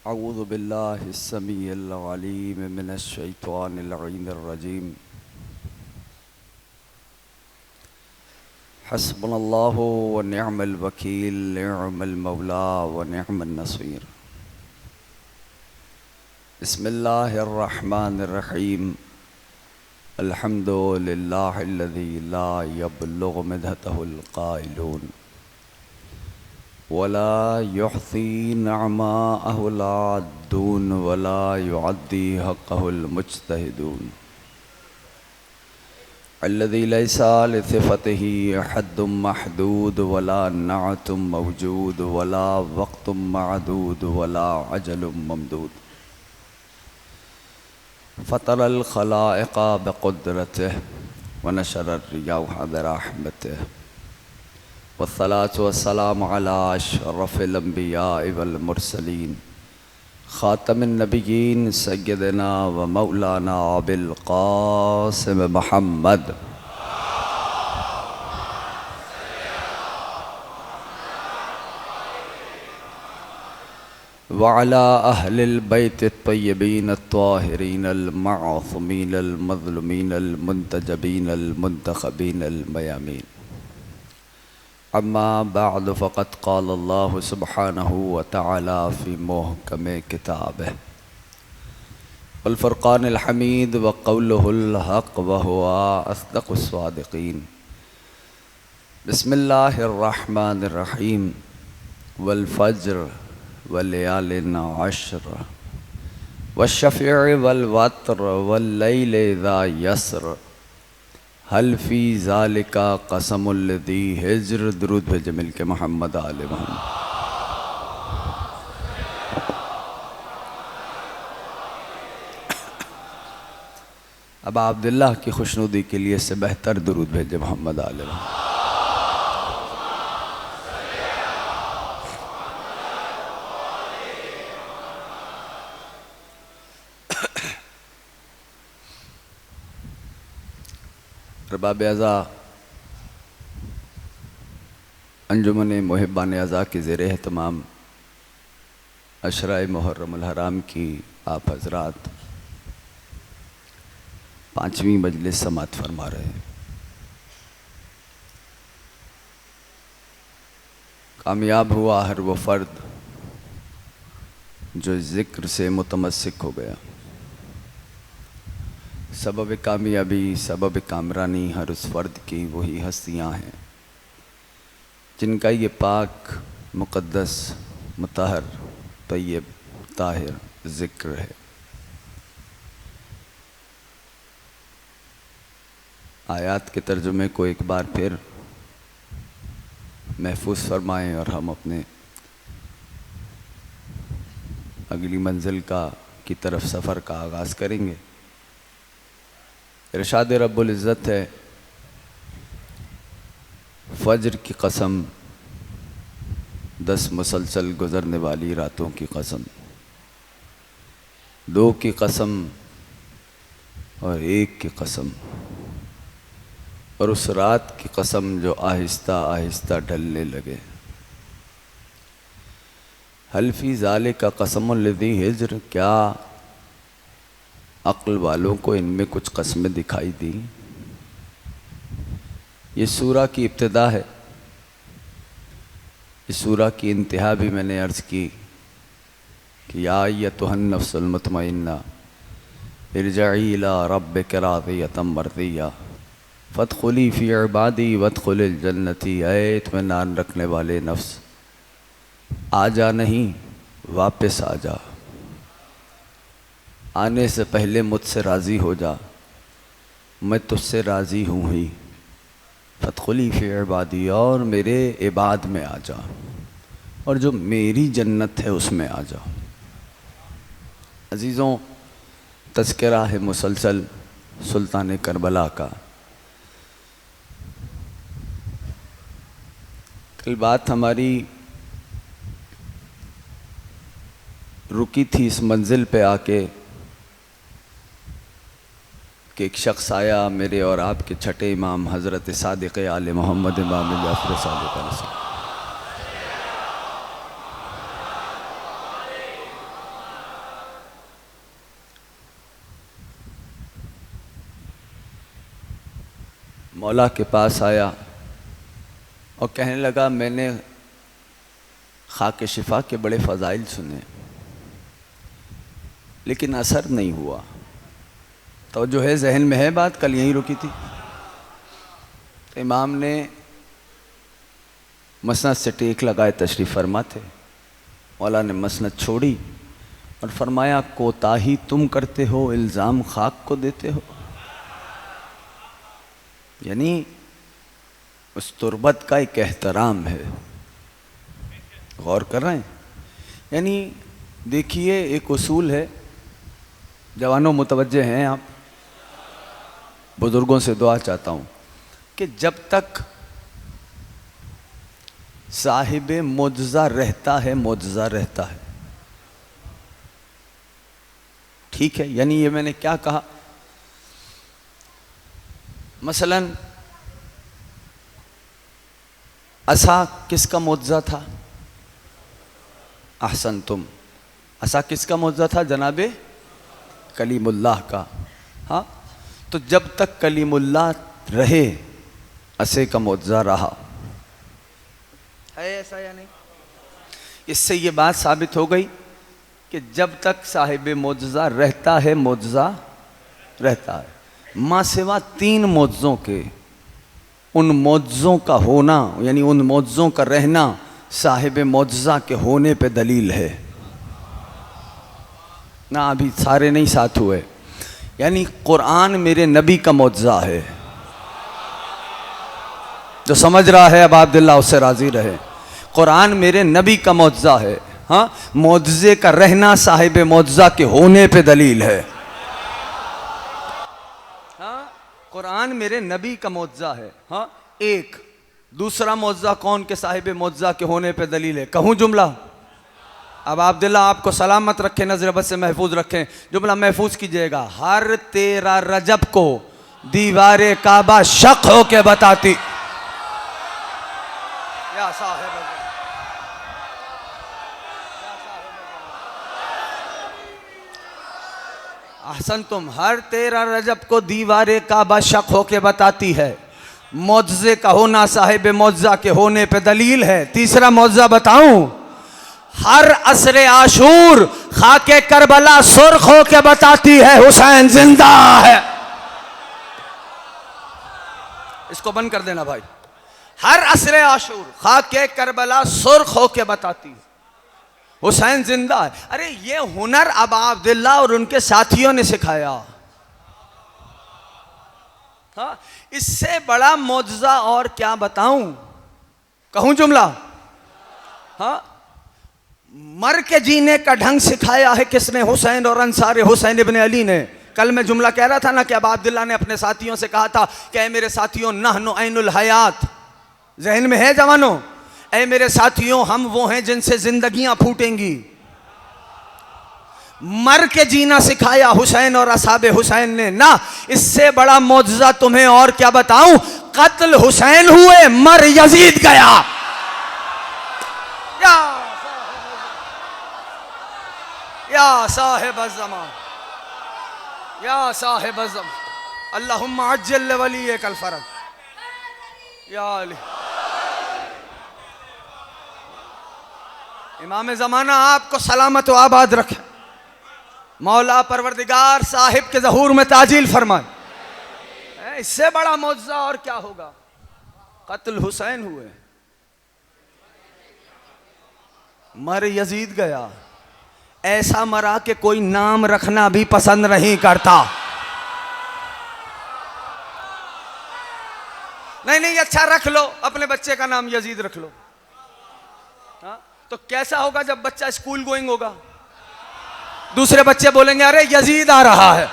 अऊज़ु बिल्लाहि स्समीइल अलीम मिनश शैतानिर रजीम। हस्बुनल्लाहु व निअमल वकील, निअमल मौला व निअमन नसीर। बिस्मिल्लाहिर रहमानिर रहीम। अल्हम्दुलिल्लाहिल्लज़ी ला यब्लुगु मिदहतहुल क़ाइलून वला युहसी निअमाअहुल आद्दून वला युअद्दी हक़्क़हुल मुज्तहिदून। अल्लज़ी लैसा लिसिफ़तिही हद्दुम महदूद वला नअतुम मौजूद वला वक़्तुम मअदूद वला अजलुम ममदूद। फ़तरल ख़लाइक़ बिक़ुद्रतिही व नशरर रियाह बिरहमतिही वस्सलातु वस्सलामु अला अशरफ़िल अंबिया वल मुरसलीन ख़ातमिन नबिय्यीन सय्यदना व मौलाना अबिल क़ासिम मुहम्मद व अला अहलिल बैत अत्तय्यबीन अत्ताहिरीन अल मअसूमीन अल मज़लूमीन अल मुंतजबीन अल मुंतखबीन अल मयामीन। अम्मा बअद फ़क़द क़ाल अल्लाहु सुब्हानहु व तआला फ़ी मुहकम किताबिही वल फ़ुरक़ानिल हमीद व क़ौलुहुल हक़ व हुवा अस्दक़ुस सादिक़ीन। बिस्मिल्लाहिर रहमानिर रहीम। वल फ़ज्र व लयालिन अश्र वश्शफ़ी वल वत्र वल लैलि इज़ा यसर हल फ़ी ज़ालिका क़समुल ज़ी हिज्र। दुरूद भेजे मिलके मोहम्मद आले मोहम्मद। अब अब्दुल्लाह की खुशनुदी के लिए इससे बेहतर दुरूद भेजे मोहम्मद आले मोहम्मद। रबाब अज़ा अंजुमन मुहिब्बान अज़ा के ज़ेर एहतमाम अशराए मुहर्रमुल हराम की आप हज़रात 5वीं मजलिस समात फरमा रहे हैं। कामयाब हुआ हर वो फ़र्द जो ज़िक्र से मुतमस्सिक हो गया। सबब कामयाबी सबब कामरानी हर उस फ़र्द की वही हस्तियाँ हैं जिनका ये पाक मुक़द्दस मुतहर तय्यब ताहिर ज़िक्र है। आयात के तर्जुमे को एक बार फिर महफूज फरमाएँ और हम अपने अगली मंजिल की तरफ सफ़र का आगाज़ करेंगे। इरशाद रब्बुल इज़्ज़त है, फ़ज्र की कसम 10 मुसलसल गुज़रने वाली रातों की कसम, 2 की कसम और 1 की कसम, और उस रात की कसम जो आहिस्ता आहिस्ता ढलने लगे। हल फ़ी ज़ालिका क़समुल लज़ी हिज्र। क्या अक्ल वालों को इनमें कुछ कस्में दिखाई दी? ये सूरा की इब्तिदा है। इस सूरा की इंतहा भी मैंने अर्ज़ की कि या अय्युहन नफ्सुल मुतमइन्ना इरजई इला रब्बिक राज़ियतम मर्ज़िया फ़दख़ुली फ़ी इबादी वदख़ुलिल जन्नती। ऐ इत्मीनान रखने वाले नफ्स, आ जा नहीं, वापस आ जा। आने से पहले मुझसे राज़ी हो जा, मैं तुझसे राज़ी हूँ ही। फ़दख़ुली फ़ी इबादी, और मेरे इबाद में आ जा, और जो मेरी जन्नत है उसमें आ जा। अज़ीज़ों, तज़किरा है मुसलसल सुल्तान करबला का। कल बात हमारी रुकी थी इस मंजिल पे आके कि एक शख्स आया मेरे और आपके छठे इमाम हज़रत सादिक़ आले मोहम्मद इमाम जाफ़र सादिक़ मौला के पास आया और कहने लगा मैंने खाके शिफा के बड़े फ़ज़ाइल सुने लेकिन असर नहीं हुआ। तो जो है जहन में है बात, कल यहीं रुकी थी। तो इमाम ने मसनद से टेक लगाए तशरीफ़ फरमा थे। मौला ने मसनद छोड़ी और फरमाया कोताही तुम करते हो, इल्ज़ाम खाक को देते हो। यानी उस तुरबत का एक एहतराम है, गौर कर रहे हैं। यानी देखिए एक उसूल है, जवानों मुतवज्जे हैं आप, बुज़ुर्गों से दुआ चाहता हूँ कि जब तक साहिब मुअज्ज़ा रहता है, मुअज्ज़ा रहता है, ठीक है। यानी ये मैंने क्या कहा, मसलन असा किसका मुअज्ज़ा था? अहसन तुम। असा किसका मुअज्ज़ा था? जनाबे कलीमुल्लाह का। हाँ, तो जब तक कलीमुल्लाह रहे असे का मुअज्ज़ा रहा है, ऐसा या नहीं? इससे ये बात साबित हो गई कि जब तक साहिब मुअज्ज़ा रहता है, मुअज्ज़ा रहता है। माँ सिवा तीन मुअज्ज़ों के, उन मुअज्ज़ों का होना यानी उन मुअज्ज़ों का रहना साहिब मुअज्ज़ा के होने पे दलील है ना। अभी सारे नहीं साथ हुए। यानी कुरान मेरे नबी का मुअज्ज़ा है। जो समझ रहा है अब अब्दुल्लाह उससे राज़ी रहे। कुरान मेरे नबी का मुअज्ज़ा है। हाँ, मुअज्ज़े का रहना साहिब मुअज्ज़ा के होने पे दलील है। हाँ, कुरान मेरे नबी का मुअज्ज़ा है। हाँ, एक दूसरा मुअज्ज़ा कौन के साहिब मुअज्ज़ा के होने पे दलील है? कहूँ जुमला? अब अब्दुल्लाह आपको सलामत रखें, नजर बद से महफूज रखें, जुमला महफूज कीजिएगा। हर 13 रजब को दीवारे काबा शक हो के बताती या साहिब अहसन तुम। हर 13 रजब को दीवारे काबा शक हो के बताती है। मुअज्ज़े का होना साहिब मुअज्ज़ा के होने पे दलील है। तीसरा मुअज्ज़ा बताऊं? हर असरे आशूर खाके करबला सुर्ख हो के बताती है हुसैन जिंदा है। इसको बंद कर देना भाई। हर असरे आशूर खाके करबला सुर्ख हो के बताती है हुसैन जिंदा है। अरे ये हुनर अब अब्दुल्लाह और उनके साथियों ने सिखाया। हाँ, इससे बड़ा मुअज्ज़ा और क्या बताऊं? कहूं जुमला? हाँ, मर के जीने का ढंग सिखाया है किसने? हुसैन और अंसारे हुसैन इब्न अली ने। कल मैं जुमला कह रहा था ना कि अब अब्दुल्लाह ने अपने साथियों से कहा था कि ऐ मेरे साथियों नहनु ऐनुल हयात, जहन में है जवानों? ऐ मेरे साथियों हम वो हैं जिनसे जिंदगियां फूटेंगी। मर के जीना सिखाया हुसैन और असहाबे हुसैन ने ना। इससे बड़ा मुअज्ज़ा तुम्हें और क्या बताऊं? कत्ल हुसैन हुए, मर यजीद गया। या साहिब ज़मान, या साहिब ज़मान, अल्लाहुम्मा अज्जिल वलीयकल फ़रज या अली। इमाम ज़माना आपको सलामत व आबाद रखे। मौला परवरदिगार साहिब के ज़हूर में ताजील फरमाए। इससे बड़ा मुअज्ज़ा और क्या होगा? कत्ल हुसैन हुए, मर यजीद गया। ऐसा मरा कि कोई नाम रखना भी पसंद नहीं करता। नहीं नहीं, अच्छा रख लो, अपने बच्चे का नाम यजीद रख लो। हाँ, तो कैसा होगा जब बच्चा स्कूल गोइंग होगा? दूसरे बच्चे बोलेंगे अरे यजीद आ रहा है।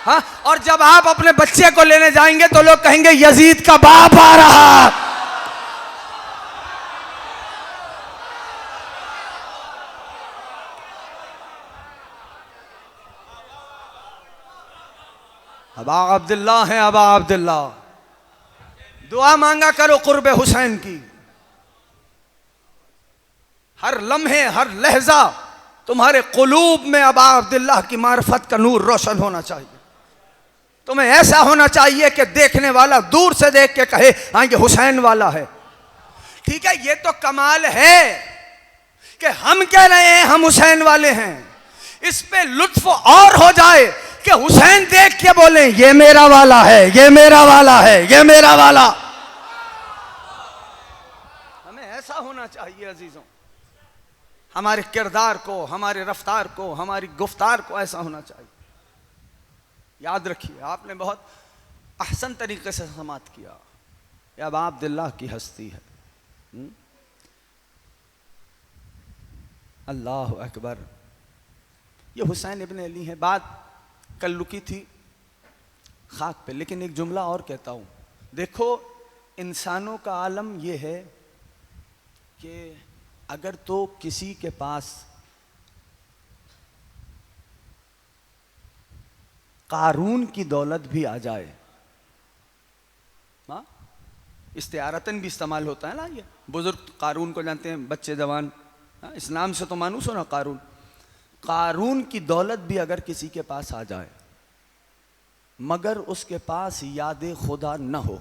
हाँ, और जब आप अपने बच्चे को लेने जाएंगे तो लोग कहेंगे यजीद का बाप आ रहा है। अबा अब्दुल्लाह हैं, अबा अब्दुल्लाह। दुआ मांगा करो कुर्बे हुसैन की। हर लम्हे हर लहजा तुम्हारे कुलूब में अबा अब्दुल्लाह की मार्फत का नूर रोशन होना चाहिए। तुम्हें ऐसा होना चाहिए कि देखने वाला दूर से देख के कहे हाँ ये हुसैन वाला है। ठीक है, ये तो कमाल है कि हम कह रहे हैं हम हुसैन वाले हैं, इस पे लुत्फ और हो जाए कि हुसैन देख के बोले ये मेरा वाला है, ये मेरा वाला है, ये मेरा वाला। हमें ऐसा होना चाहिए अजीजों, हमारे किरदार को, हमारे रफ्तार को, हमारी गुफ्तार को ऐसा होना चाहिए। याद रखिए, आपने बहुत अहसन तरीके से समात किया, ये अब अब्दुल्लाह की हस्ती है। अल्लाह अकबर। ये हुसैन इब्न अली है। बात कल रुकी थी खाक पे, लेकिन एक जुमला और कहता हूँ। देखो, इंसानों का आलम ये है कि अगर तो किसी के पास कारून की दौलत भी आ जाए, हाँ, इस्तिआरतन भी इस्तेमाल होता है ना, ये बुजुर्ग कारून को जानते हैं, बच्चे जवान, हाँ, इस नाम से तो मानूस हो ना कारून। कारून की दौलत भी अगर किसी के पास आ जाए मगर उसके पास याद खुदा न हो,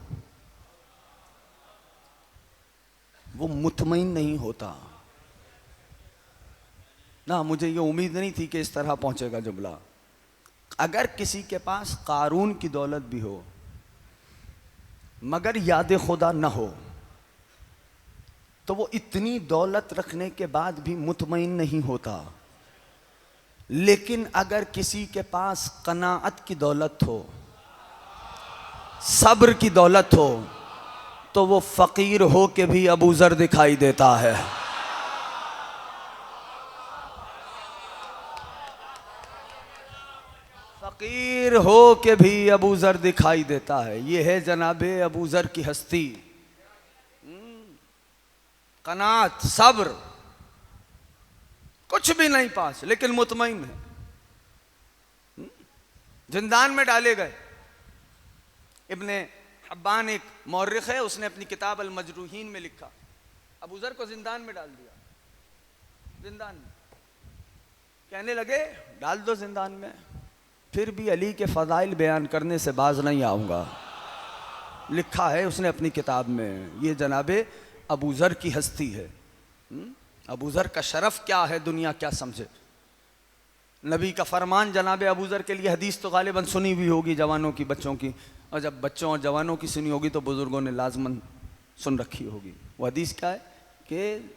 वो मुतमईन नहीं होता ना। मुझे ये उम्मीद नहीं थी कि इस तरह पहुंचेगा जुमला। अगर किसी के पास कारून की दौलत भी हो मगर याद खुदा न हो तो वो इतनी दौलत रखने के बाद भी मुतमईन नहीं होता। लेकिन अगर किसी के पास कनाअत की दौलत हो, सब्र की दौलत हो, तो वो फकीर हो के भी अबू ज़र दिखाई देता है। फकीर हो के भी अबू ज़र दिखाई देता है। ये है जनाबे अबू ज़र की हस्ती। कनात, सब्र, कुछ भी नहीं पास लेकिन मुतमईन है। जिंदान में डाले गए। इब्ने हब्बान एक मौर्रिख है, उसने अपनी किताब अल मजरूहीन में लिखा, अबू ज़र को जिंदान में डाल दिया। जिंदान में कहने लगे डाल दो जिंदान में, फिर भी अली के फ़ज़ाइल बयान करने से बाज नहीं आऊँगा। लिखा है उसने अपनी किताब में। ये जनाबे अबू ज़र की हस्ती है। अबू ज़र का शरफ़ क्या है दुनिया क्या समझे। नबी का फरमान जनाबे अबू ज़र के लिए, हदीस तो गालिबन सुनी हुई होगी जवानों की, बच्चों की, और जब बच्चों और जवानों की सुनी होगी तो बुज़ुर्गों ने लाजमन सुन रखी होगी। वो हदीस क्या है कि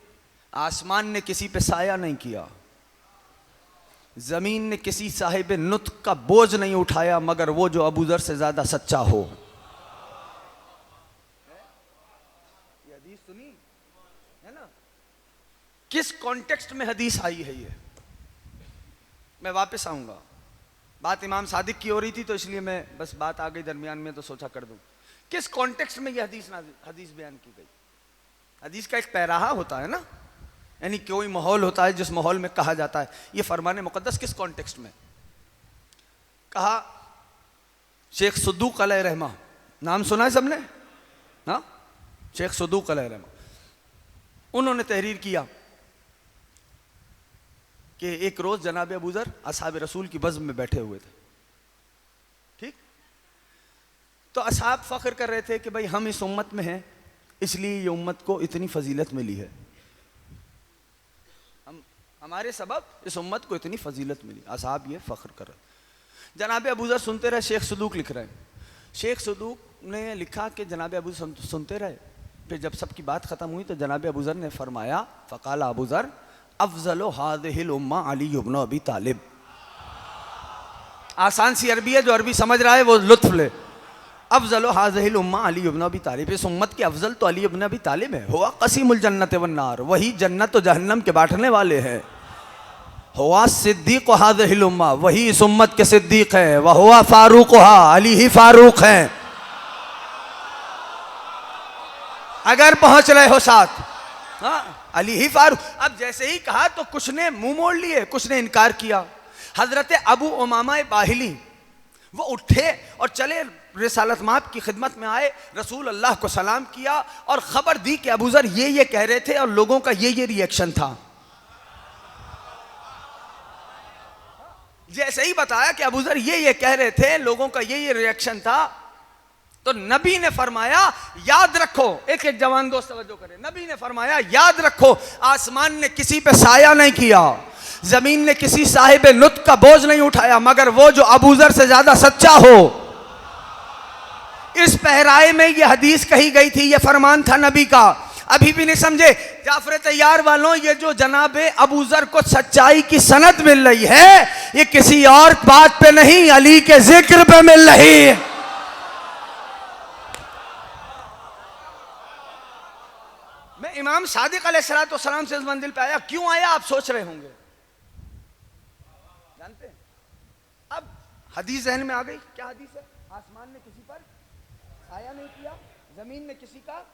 आसमान ने किसी पे साया नहीं किया, ज़मीन ने किसी साहिब नुत्क़ का बोझ नहीं उठाया मगर वो जो अबू ज़र से ज़्यादा सच्चा हो। ये हदीस सुनी है ना। किस कॉन्टेक्स्ट में हदीस आई है ये, मैं वापस आऊँगा। बात इमाम सादिक की हो रही थी तो इसलिए मैं बस बात आ गई दरमियान में तो सोचा कर दूं। किस कॉन्टेक्स्ट में ये हदीस बयान की गई। हदीस का एक पैराहा होता है ना, यानी कोई माहौल होता है जिस माहौल में कहा जाता है। ये फरमान मुक़द्दस किस कॉन्टेक्स्ट में कहा। शेख सदूक अलैहि रहमा, नाम सुना है सबने ना, शेख सदूक अलैहि रहमा। उन्होंने तहरीर किया कि एक रोज जनाब अबू ज़र असहाब रसूल की बज़्म में बैठे हुए थे। ठीक, तो असहाब फ़ख्र कर रहे थे कि भाई हम इस उम्मत में हैं, इसलिए ये उम्मत को इतनी फजीलत मिली है, हमारे सबब इस उम्मत को इतनी फजीलत मिली। असहाब ये फ़ख्र कर रहे। जनाब अबू ज़र सुनते रहे। शेख सदूक लिख रहे हैं। शेख सदूक ने लिखा कि जनाब अबू ज़र सुनते रहे। फिर जब सबकी बात ख़त्म हुई तो जनाब अबू ज़र ने फरमाया, फ़क़ाल अबू ज़र अफ़ज़लु हाज़िहिल उम्मा अली इब्न अबी तालिब। आसान सी अरबी है, जो अरबी समझ रहा है वो लुत्फ़ ले। अफ़ज़लु हाज़िहिल उम्मा अली इब्न अबी तालिब, इस उम्मत के अफजल तो अली इब्न अबी तालिब है। हुआ क़सीमुल जन्नत वन नार, वही जन्नत और जहन्नम के बांटने वाले हैं। हुआ सिद्दीक़ हाज़िहिल उम्मा, वही इस उम्मत के सिद्दीक़ हैं। वह हुआ फ़ारूक़हा, अली ही फ़ारूक़ हैं। अगर पहुँच रहे हो साथ, हाँ, अली ही फारूक। अब जैसे ही कहा तो कुछ ने मुंह मोड़ लिए, कुछ ने इनकार किया। हजरत अबू उमामा बाहिली वो उठे और चले रिसालत माप की खिदमत में आए, रसूल अल्लाह को सलाम किया और खबर दी कि अबू ज़र ये कह रहे थे और लोगों का ये रिएक्शन था। जैसे ही बताया कि अबू ज़र ये कह रहे थे, लोगों का ये रिएक्शन था, तो नबी ने फरमाया याद रखो, एक एक जवान दोस्त तवज्जो करें, नबी ने फरमाया याद रखो, आसमान ने किसी पे साया नहीं किया, जमीन ने किसी साहिब नुत का बोझ नहीं उठाया, मगर वो जो अबू ज़र से ज्यादा सच्चा हो। इस पहराए में ये हदीस कही गई थी, ये फरमान था नबी का। अभी भी नहीं समझे जाफर तैयार वालों, ये जो जनाबे अबू ज़र को सच्चाई की सनद मिल रही है, ये किसी और बात पे नहीं, अली के जिक्र पे मिल रही है। मैं इमाम सादिक अलैहिस्सलाम से इस मंजिल पे आया, क्यों आया आप सोच रहे होंगे, जानते हैं? अब हदीस जहन में आ गई, क्या हदीस है? आसमान ने किसी पर साया नहीं किया, जमीन ने किसी का,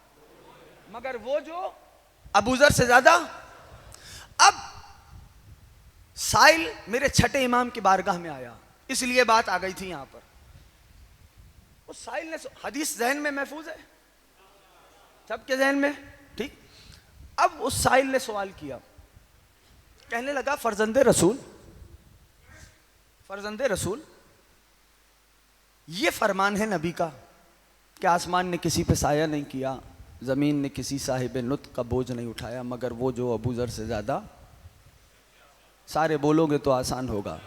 मगर वो जो अबू ज़र से ज्यादा। अब साइल मेरे छठे इमाम की बारगाह में आया, इसलिए बात आ गई थी यहां पर। उस साइल ने, हदीस जहन में महफूज है सबके जहन में, ठीक? अब उस साइल ने सवाल किया, कहने लगा फर्जंदे रसूल, फर्जंदे रसूल, ये फरमान है नबी का कि आसमान ने किसी पे साया नहीं किया, ज़मीन ने किसी साहिब नुत का बोझ नहीं उठाया, मगर वो जो अबू ज़र से ज़्यादा। सारे बोलोगे तो आसान होगा।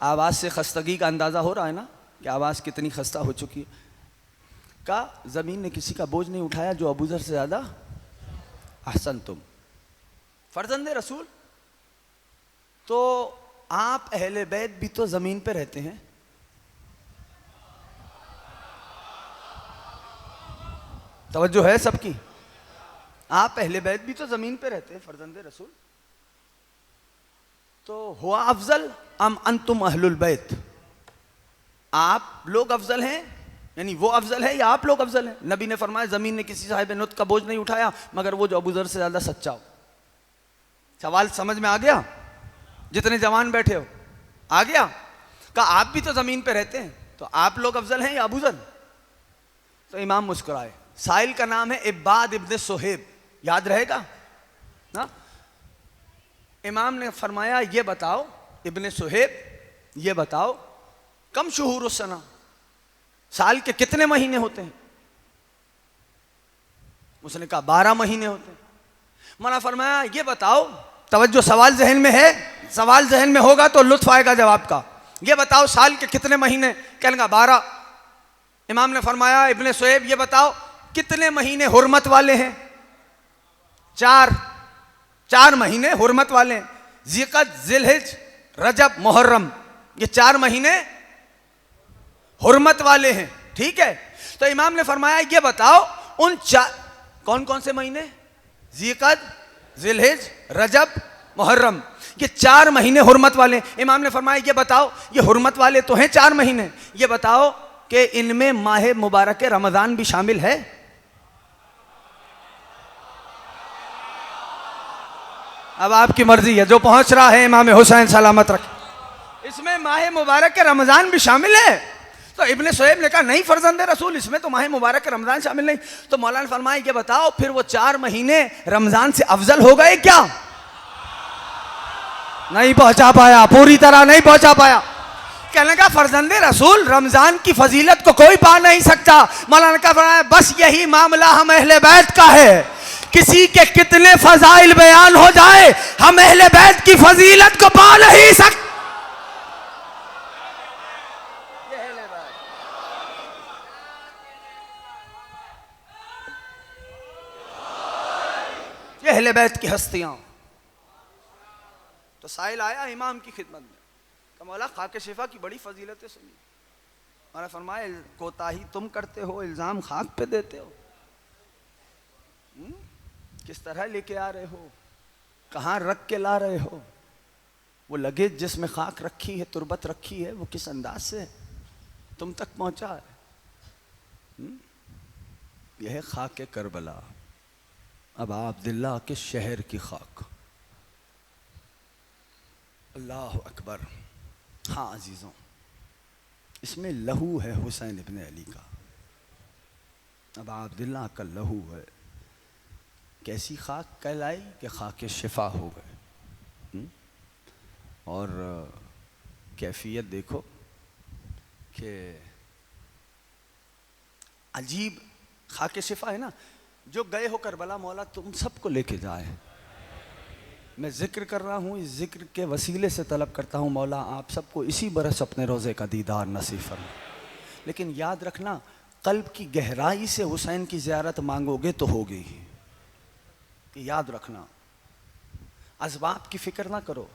आवाज़ से खस्तगी का अंदाज़ा हो रहा है ना कि आवाज़ कितनी खस्ता हो चुकी है। का ज़मीन ने किसी का बोझ नहीं उठाया जो अबू ज़र से ज़्यादा। अहसन तुम फर्जंदे रसूल, तो आप अहले बैत भी तो ज़मीन पे रहते हैं, तवज्जो है सबकी? आप अहले बैत भी तो जमीन पे रहते हैं फर्जंदे रसूल, तो हुआ अफजल अम अंतुम अहलुल बैत, आप लोग अफजल हैं, यानी वो अफजल है या आप लोग अफजल हैं? नबी ने फरमाया जमीन ने किसी साहिब नुत का बोझ नहीं उठाया, मगर वो जो अबू ज़र से ज्यादा सच्चा हो। सवाल समझ में आ गया? जितने जवान बैठे हो आ गया? का आप भी तो जमीन पे रहते हैं, तो आप लोग अफजल हैं या अबू ज़र? तो इमाम मुस्कुराए। साइल का नाम है इब्बाद इब्न सुहेब, याद रहेगा ना? इमाम ने फरमाया ये बताओ इब्न सुहेब, ये बताओ कम शुहूर सना, साल के कितने महीने होते हैं? उसने कहा 12 महीने होते हैं। मना फरमाया ये बताओ, तवज्जो सवाल जहन में है, सवाल जहन में होगा तो लुत्फ आएगा जवाब का। ये बताओ साल के कितने महीने? कहने लगा 12। इमाम ने फरमाया इब्न सुहेब ये बताओ कितने महीने हुर्मत वाले हैं? 4 महीने हुर्मत वाले हैं, ज़िक़अद, ज़िलहिज, रजब, मुहर्रम, ये 4 महीने हुर्मत वाले हैं, ठीक है? तो इमाम ने फरमाया ये बताओ उन 4 कौन कौन से महीने? ज़िक़अद, ज़िलहिज, रजब, मुहर्रम, ये 4 महीने हुर्मत वाले। इमाम ने फरमाया ये बताओ ये हुर्मत वाले तो हैं 4 महीने, ये बताओ कि इनमें माह मुबारक रमज़ान भी शामिल है? अब आपकी मर्जी है, जो पहुंच रहा है इमाम हुसैन सलामत रखे, इसमें माह मुबारक के रमज़ान भी शामिल है? तो इब्न सुहेब ने कहा नहीं फर्जंदे रसूल, इसमें तो माह मुबारक के रमज़ान शामिल नहीं। तो मौलाना फरमाए ये बताओ फिर वो 4 महीने रमज़ान से अफजल हो गए क्या? नहीं पहुंचा पाया, पूरी तरह नहीं पहुंचा पाया। कहने का फर्जंदे रसूल रमज़ान की फजीलत को कोई पा नहीं सकता। मौलाना का फरमाया बस यही मामला हम अहले बैत का है, किसी के कितने फजाइल बयान हो जाए हम अहले बैत की फजीलत को पा नहीं सकते। ये अहले बैत की हस्तियां। तो साइल आया इमाम की खिदमत में, तो मौला खाके शिफा की बड़ी फजीलतें सुनी। मैंने फरमाया कोताही तुम करते हो, इल्ज़ाम खाक पे देते हो, किस तरह लेके आ रहे हो, कहाँ रख के ला रहे हो? वो लगेज जिसमें खाक रखी है, तुरबत रखी है, वो किस अंदाज से तुम तक पहुंचा है? यह है खाक करबला, अब अब्दुल्लाह के शहर की खाक। अल्लाह अकबर। हाँ अजीज़ों, इसमें लहू है हुसैन इब्न अली का, अब अब्दुल्लाह का लहू है। कैसी खाक कहलाई कि खाके शिफा हो गए। और कैफियत देखो कि अजीब खाके शिफा है ना। जो गए हो करबला, मौला तुम सबको लेके जाए। मैं जिक्र कर रहा हूँ, इस जिक्र के वसीले से तलब करता हूँ मौला आप सबको इसी बरस अपने रोज़े का दीदार नसीब फरमा। लेकिन याद रखना, कल्ब की गहराई से हुसैन की ज़ियारत मांगोगे तो होगी। याद रखना, असबाब की फ़िक्र ना करो,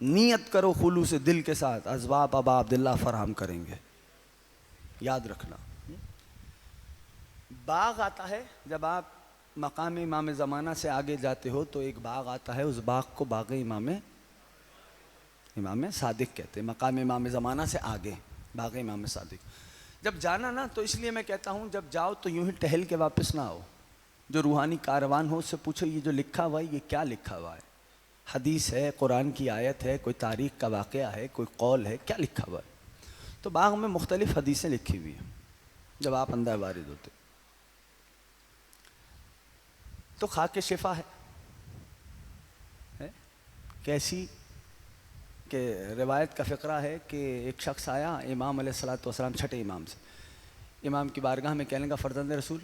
नियत करो खुलूस से दिल के साथ, असबाब अबा अब्दुल्ला फराहम करेंगे। याद रखना, बाग आता है जब आप मकाम इमाम ज़माना से आगे जाते हो तो एक बाग आता है, उस बाग को बाग इमाम सादिक कहते हैं। मकाम इमाम ज़माना से आगे बाग इमाम सादिक। जब जाना ना, तो इसलिए मैं कहता हूँ जब जाओ तो यूं ही टहल के वापस ना आओ। जो रूहानी कारवान हो उससे पूछो ये जो लिखा हुआ है ये क्या लिखा हुआ है, हदीस है, कुरान की आयत है, कोई तारीख़ का वाक़या है, कोई कौल है, क्या लिखा हुआ है। तो बाग में मुख्तलिफ़ हदीसें लिखी हुई हैं। जब आप अंदर वारिद होते तो खाके शिफा है कैसी कि रिवायत का फ़िक्रा है कि एक शख्स आया इमाम अलैहिस्सलातु वस्सलाम, छठे इमाम से, इमाम की बारगाह में कहने का फ़र्जंद रसूल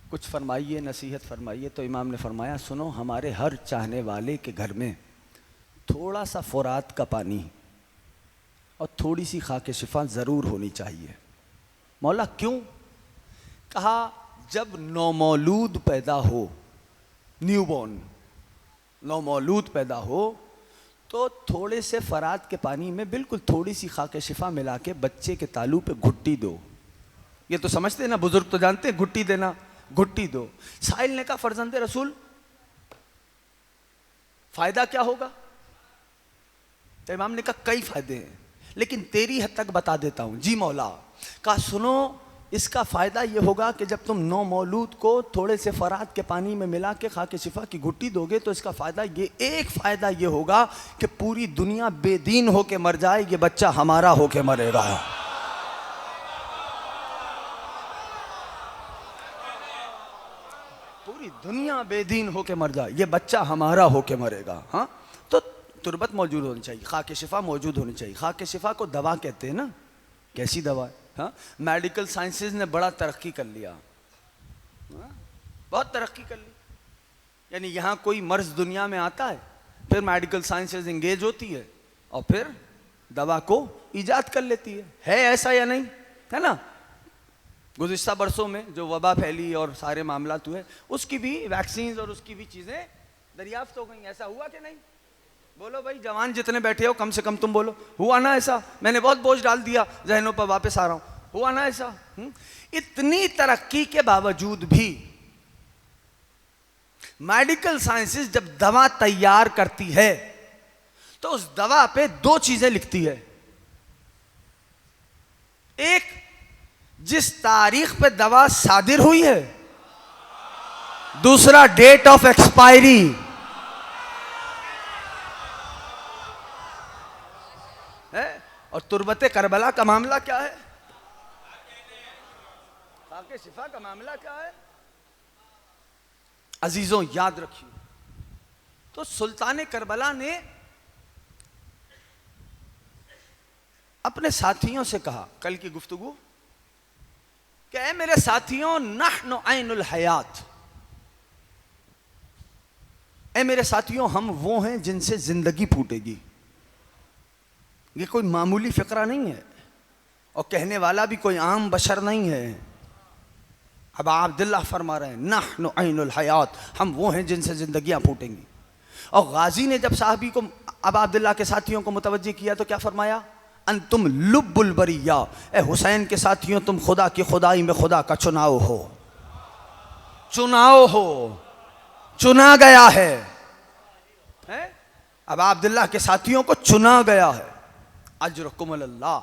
कुछ फरमाइए, नसीहत फरमाइए। तो इमाम ने फरमाया, सुनो, हमारे हर चाहने वाले के घर में थोड़ा सा फ़ुरात का पानी और थोड़ी सी खाके शिफा ज़रूर होनी चाहिए। मौला क्यों? कहा, जब नौमौलूद पैदा हो, न्यूबॉर्न नौमौलूद पैदा हो, तो थोड़े से फ़रात के पानी में बिल्कुल थोड़ी सी खाके शिफा मिला के बच्चे के तालू पे घुट्टी दो। ये तो समझते हैं ना, बुजुर्ग तो जानते हैं घुट्टी देना, घुट्टी दो। साहिल ने कहा, फर्जंदे रसूल फ़ायदा क्या होगा? तो इमाम ने कहा, कई फ़ायदे हैं, लेकिन तेरी हद तक बता देता हूँ। जी मौला। कहा, सुनो, इसका फ़ायदा ये होगा कि जब तुम नौमौलूद को थोड़े से फ़रात के पानी में मिला के खाके शिफा की घुट्टी दोगे तो इसका फ़ायदा ये, एक फ़ायदा ये होगा कि पूरी दुनिया बेदीन होके मर जाए, ये बच्चा हमारा होके मरेगा। पूरी दुनिया बेदीन होके मर जाए, ये बच्चा हमारा होके मरेगा। हाँ, तो तुरबत मौजूद होनी चाहिए, खाके शिफा मौजूद होनी चाहिए। खाके शिफा को दवा कहते हैं ना। कैसी दवा है? हाँ, मेडिकल साइंसेज ने बड़ा तरक्की कर लिया। हाँ? बहुत तरक्की कर ली। यानी यहाँ कोई मर्ज दुनिया में आता है, फिर मेडिकल साइंसेज इंगेज होती है और फिर दवा को ईजाद कर लेती है ऐसा या नहीं? है ना? गुज़िश्ता बरसों में जो वबा फैली और सारे मामलात हुए, उसकी भी वैक्सीन और उसकी भी चीज़ें दरियाफ्त हो गई। ऐसा हुआ कि नहीं? बोलो भाई, जवान जितने बैठे हो कम से कम तुम बोलो, हुआ ना ऐसा? मैंने बहुत बोझ डाल दिया जहनों पर, वापस आ रहा हूं, हुआ ना ऐसा? इतनी तरक्की के बावजूद भी मेडिकल साइंसेस जब दवा तैयार करती है तो उस दवा पे दो चीजें लिखती है। एक, जिस तारीख पे दवा सादिर हुई है, दूसरा डेट ऑफ एक्सपायरी। है? और तुरबते करबला का मामला क्या है? खाके शिफा का मामला क्या है? अजीजों याद रखिए, तो सुल्तान करबला ने अपने साथियों से कहा, कल की गुफ्तगू, कि ऐ मेरे साथियों, नहनु ऐनुल हयात, ऐ मेरे साथियों, हम वो हैं जिनसे जिंदगी फूटेगी। ये कोई मामूली फ़िक्रा नहीं है और कहने वाला भी कोई आम बशर नहीं है। अब अब्दुल्ला फरमा रहे हैं, नहनु ऐनुल हयात, हम वो हैं जिनसे ज़िंदगियाँ फूटेंगी। और गाजी ने जब साहबी को, अब अब्दुल्ला के साथियों को मुतवज्जह किया तो क्या फरमाया? अंतुम लुब्बुल बरिया, ए हुसैन के साथियों, तुम खुदा की खुदाई में खुदा का चुनाव हो, चुनाव हो, चुना गया है? अब अब्दुल्ला के साथियों को चुना गया है। अजरकुम अल्लाह,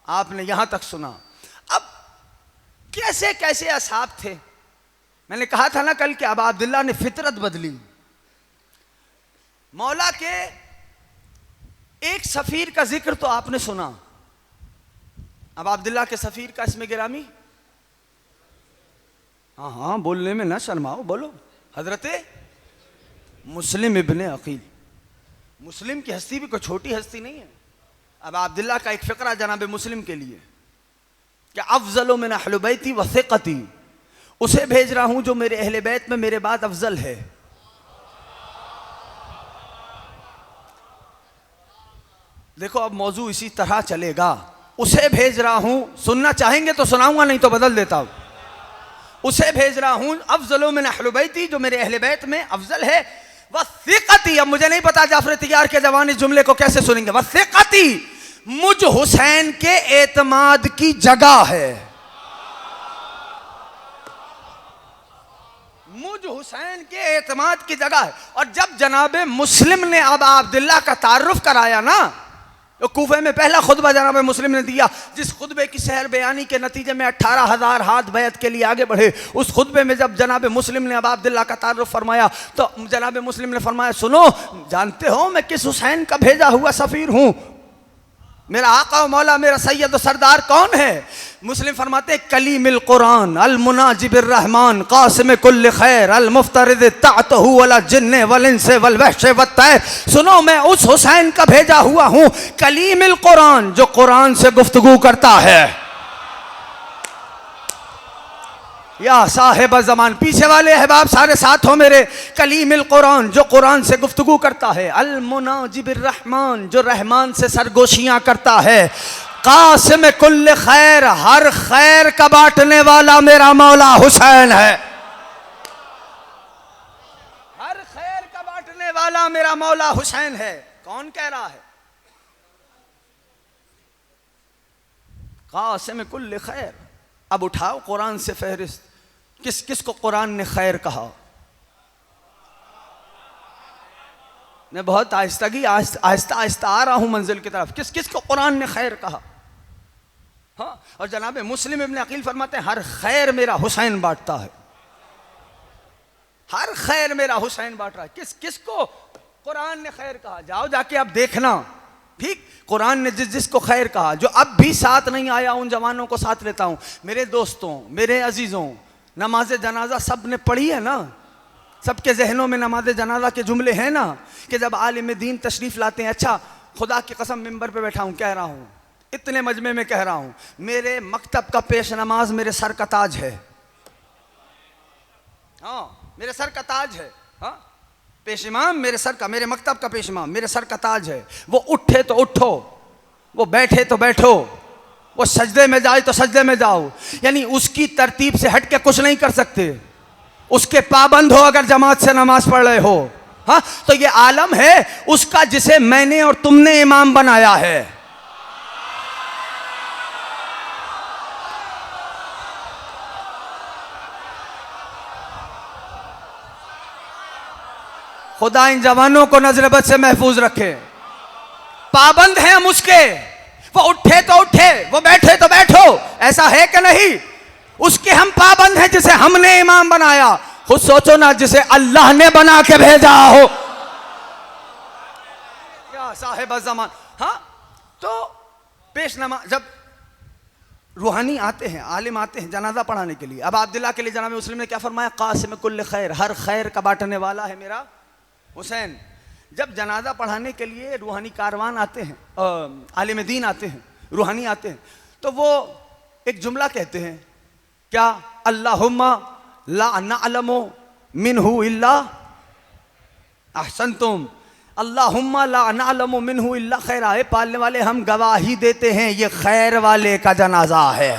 आपने यहां तक सुना। अब कैसे कैसे असहाब थे, मैंने कहा था ना कल कि अब अब्दुल्ला ने फितरत बदली। मौला के एक सफीर का जिक्र तो आपने सुना। अब अब्दुल्ला के सफीर का इसमें गिरामी, हाँ हाँ बोलने में ना शर्माओ, बोलो। हजरते मुस्लिम इब्ने अकील, मुस्लिम की हस्ती भी कोई छोटी हस्ती नहीं है। अब अब्दुल्ला का एक फ़िक्रा जनाब मुस्लिम के लिए कि अफजल मिन अहल बैती व सिक़ती, उसे भेज रहा हूं जो मेरे अहले बैत में मेरे बाद अफजल है। देखो अब मौजू इसी तरह चलेगा। उसे भेज रहा हूं, सुनना चाहेंगे तो सुनाऊंगा, नहीं तो बदल देता हूं। उसे भेज रहा हूं अफजल मिन अहल बैती, जो मेरे अहले बैत में अफजल है। वसिक़ती, अब मुझे नहीं पता जाफर तैयार के जवान इस जुमले को कैसे सुनेंगे। वसिक़ती, मुझ हुसैन के एतमाद की जगह है। मुझ हुसैन के एतमाद की जगह है। और जब जनाब मुस्लिम ने अब अब्दुल्ला का तारुफ कराया ना, तो कूफे में पहला खुतबा जनाब मुस्लिम ने दिया, जिस खुतबे की सहर बयानी के नतीजे में 18,000 हाथ बैत के लिए आगे बढ़े। उस खुतबे में जब जनाब मुस्लिम ने अब अब्दुल्ला का तारुफ फरमाया, तो जनाब मुस्लिम ने फरमाया, सुनो, जानते हो मैं किस हुसैन का भेजा हुआ सफ़ीर हूँ? मेरा आका व मौला, मेरा सैयद व सरदार कौन है? मुस्लिम फरमाते, कलीमिल कुरान अल मुनाजिबिर रहमान कासिम कुल्ल खैर अल मुफ्तरिद तातहु वला जिन्ने वल इंसे वल वहशे वत तैर। सुनो, मैं उस हुसैन का भेजा हुआ हूँ, कलीमिल कुरान, जो कुरान से गुफ्तगू करता है। या साहिब ज़मान, पीछे वाले अहबाब सारे साथ हो मेरे। कलीमिल कुरान, जो कुरान से गुफ्तगू करता है। अल मुनाजिबिर रहमान, जो रहमान से सरगोशियाँ करता है। कासिम कुल्ल खैर, हर खैर का बांटने वाला मेरा मौला हुसैन है। हर खैर का बांटने वाला मेरा मौला हुसैन है। कौन कह रहा है? कासिम कुल्ल खैर। अब उठाओ कुरान से फहरिस्त, किस किस को कुरान ने खैर कहा? मैं बहुत आहिस्ता आहिस्ता आ रहा हूं मंजिल की तरफ। किस किस को कुरान ने खैर कहा? हाँ, और जनाब मुस्लिम इब्न अकील फरमाते हैं, हर खैर मेरा हुसैन बांटता है। हर खैर मेरा हुसैन बांट रहा है। किस किस को कुरान ने खैर कहा? जाओ जाके अब देखना। ठीक, कुरान ने जिस जिसको खैर कहा, जो अब भी साथ नहीं आया, उन जवानों को साथ लेता हूं। मेरे दोस्तों, मेरे अजीजों, नमाज जनाजा सब ने पढ़ी है ना? सबके जहनों में नमाज जनाजा के जुमले हैं ना, कि जब आलिम दीन तशरीफ लाते हैं। अच्छा, खुदा की कसम मिंबर पे बैठा हूं, कह रहा हूं, इतने मजमे में कह रहा हूं, मेरे मकतब का पेश नमाज मेरे सर का ताज है। हाँ, मेरे सर का ताज है। हाँ, पेश इमाम मेरे सर का, मेरे मकतब का पेश इमाम मेरे सर का ताज है। वो उठे तो उठो, वो बैठे तो बैठो, वो सजदे में जाए तो सजदे में जाओ। यानी उसकी तरतीब से हट के कुछ नहीं कर सकते। उसके पाबंद हो अगर जमात से नमाज पढ़ रहे हो। हाँ, तो ये आलम है उसका जिसे मैंने और तुमने इमाम बनाया है। खुदा इन जवानों को नजरबद से महफूज रखे। पाबंद हैं हम उसके। वो उठे तो उठे, वो बैठे तो बैठो, ऐसा है कि नहीं? उसके हम पाबंद हैं जिसे हमने इमाम बनाया। खुद सोचो ना, जिसे अल्लाह ने बना के भेजा हो। या साहिब ज़मान। हाँ, तो पेश नमाज जब रूहानी आते हैं, आलिम आते हैं जनाजा पढ़ाने के लिए। अब अब्दुल्ला के लिए जनाब मुस्लिम ने क्या फरमाया? कासिम कुल्ल खैर, हर खैर का बांटने वाला है मेरा हुसैन। जब जनाजा पढ़ाने के लिए रूहानी कारवान आते हैं, आलिम दीन आते हैं, रूहानी आते हैं, तो वो एक जुमला कहते हैं, क्या? अल्लाहुम्मा ला नअलमु मिन्हु इल्ला अहसनतुम। अल्लाहुम्मा ला नअलमु मिन्हु इल्ला खैरा। है पालने वाले, हम गवाही देते हैं ये खैर वाले का जनाजा है।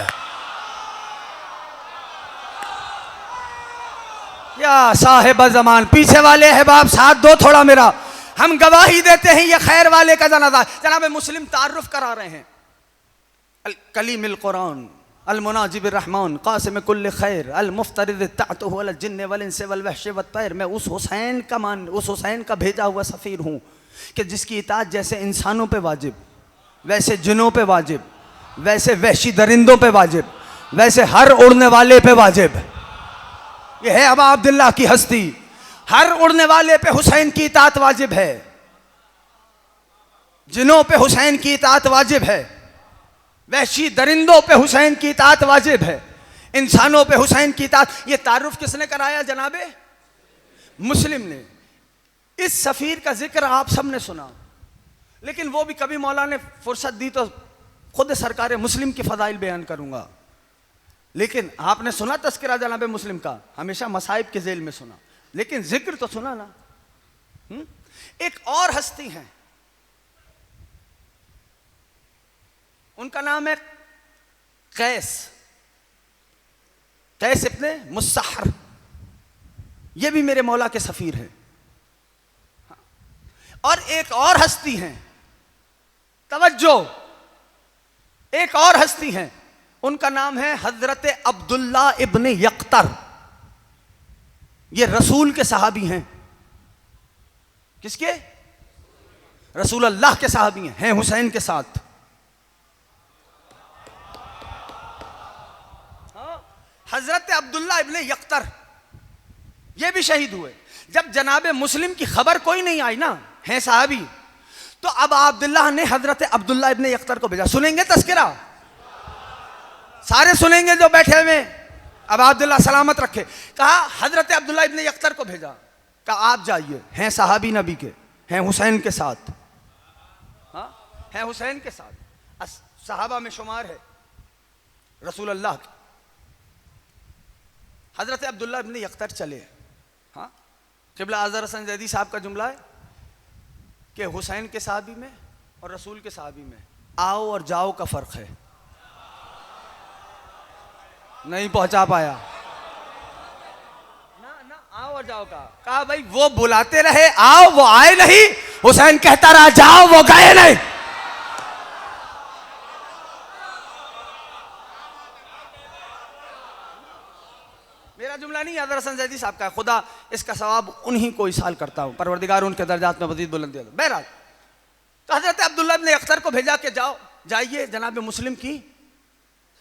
या साहिब ज़मान, पीछे अहले अहबाब साथ दो थोड़ा मेरा। हम गवाही देते हैं ये खैर वाले का जनाजा। जनाब मुस्लिम तारुफ करा रहे हैं, कलीमिल कुरान अल मुनाजिबिर रहमान कासिम कुल्ल खैर अल मुफ्तरिद तातहु वल जिन्ने वल इंसे वल वहशे वत तैर। मैं उस हुसैन का भेजा हुआ सफ़ीर हूँ कि जिसकी इताअत जैसे इंसानों पे वाजिब, वैसे जिनों पे वाजिब, वैसे वहशी दरिंदों पे वाजिब, वैसे हर उड़ने वाले पे वाजिब। ये है अबा अब्दुल्ला की हस्ती। हर उड़ने वाले पे हुसैन की इताअत वाजिब है, जिनों पे हुसैन की इताअत वाजिब है, वहशी दरिंदों पे हुसैन की इताअत वाजिब है, इंसानों पे हुसैन की इताअत। ये तारुफ किसने कराया? जनाबे मुस्लिम ने। इस सफ़ीर का जिक्र आप सबने सुना, लेकिन वो भी कभी मौला ने फुर्सत दी तो खुद सरकार मुस्लिम की फ़दाइल बयान करूँगा। लेकिन आपने सुना तज़किरा जनाब मुस्लिम का, हमेशा मसाइब के जेल में सुना, लेकिन जिक्र तो सुना ना। एक और हस्ती हैं, उनका नाम है कैस इब्ने मुस्सहर। ये भी मेरे मौला के सफ़ीर हैं। और एक और हस्ती हैं, तवज्जो, एक और हस्ती हैं, उनका नाम है हजरत अब्दुल्ला इब्ने यक्तर। ये रसूल के सहाबी हैं। किसके? रसूल अल्लाह के सहाबी हैं हुसैन के साथ। हजरत अब्दुल्ला इब्ने यक्तर ये भी शहीद हुए। जब जनाब मुस्लिम की खबर कोई नहीं आई ना, हैं साहबी, तो अब अब्दुल्लाह ने हजरत अब्दुल्ला इब्ने यक्तर को भेजा। सुनेंगे तस्करा? सारे सुनेंगे जो बैठे हुए। अब अब्दुल्ला सलामत रखे। कहा हजरत अब्दुल्ला इब्ने यक्तर को भेजा, कहा आप जाइए, हैं साहबी नबी के, हैं हुसैन के साथ। हाँ, हैं हुसैन के साथ, सहाबा में शुमार है रसूल अल्लाह के। हजरत अब्दुल्ला इब्ने यक्तर चले। हाँ, क़िबला आज़र हसन ज़ैदी साहब का जुमला है कि हुसैन के सहाबी में और रसूल के सहाबी में आओ और जाओ का फ़र्क है। नहीं पहुंचा पाया ना आओ और जाओ का। कहा भाई वो बुलाते रहे आओ, वो आए नहीं। हुसैन कहता रहा जाओ, वो गए नहीं। मेरा जुमला नहीं, आज़र हसन ज़ैदी साहब का। खुदा इसका सवाब उन्हीं को इसाल करता हूँ, परवरदिगार उनके दर्जात में मज़ीद बुलंदी दे। बहरहाल, तो हज़रत अब्दुल्ला इब्ने यक्तर को भेजा कि जाओ, जाइए, जनाब मुस्लिम की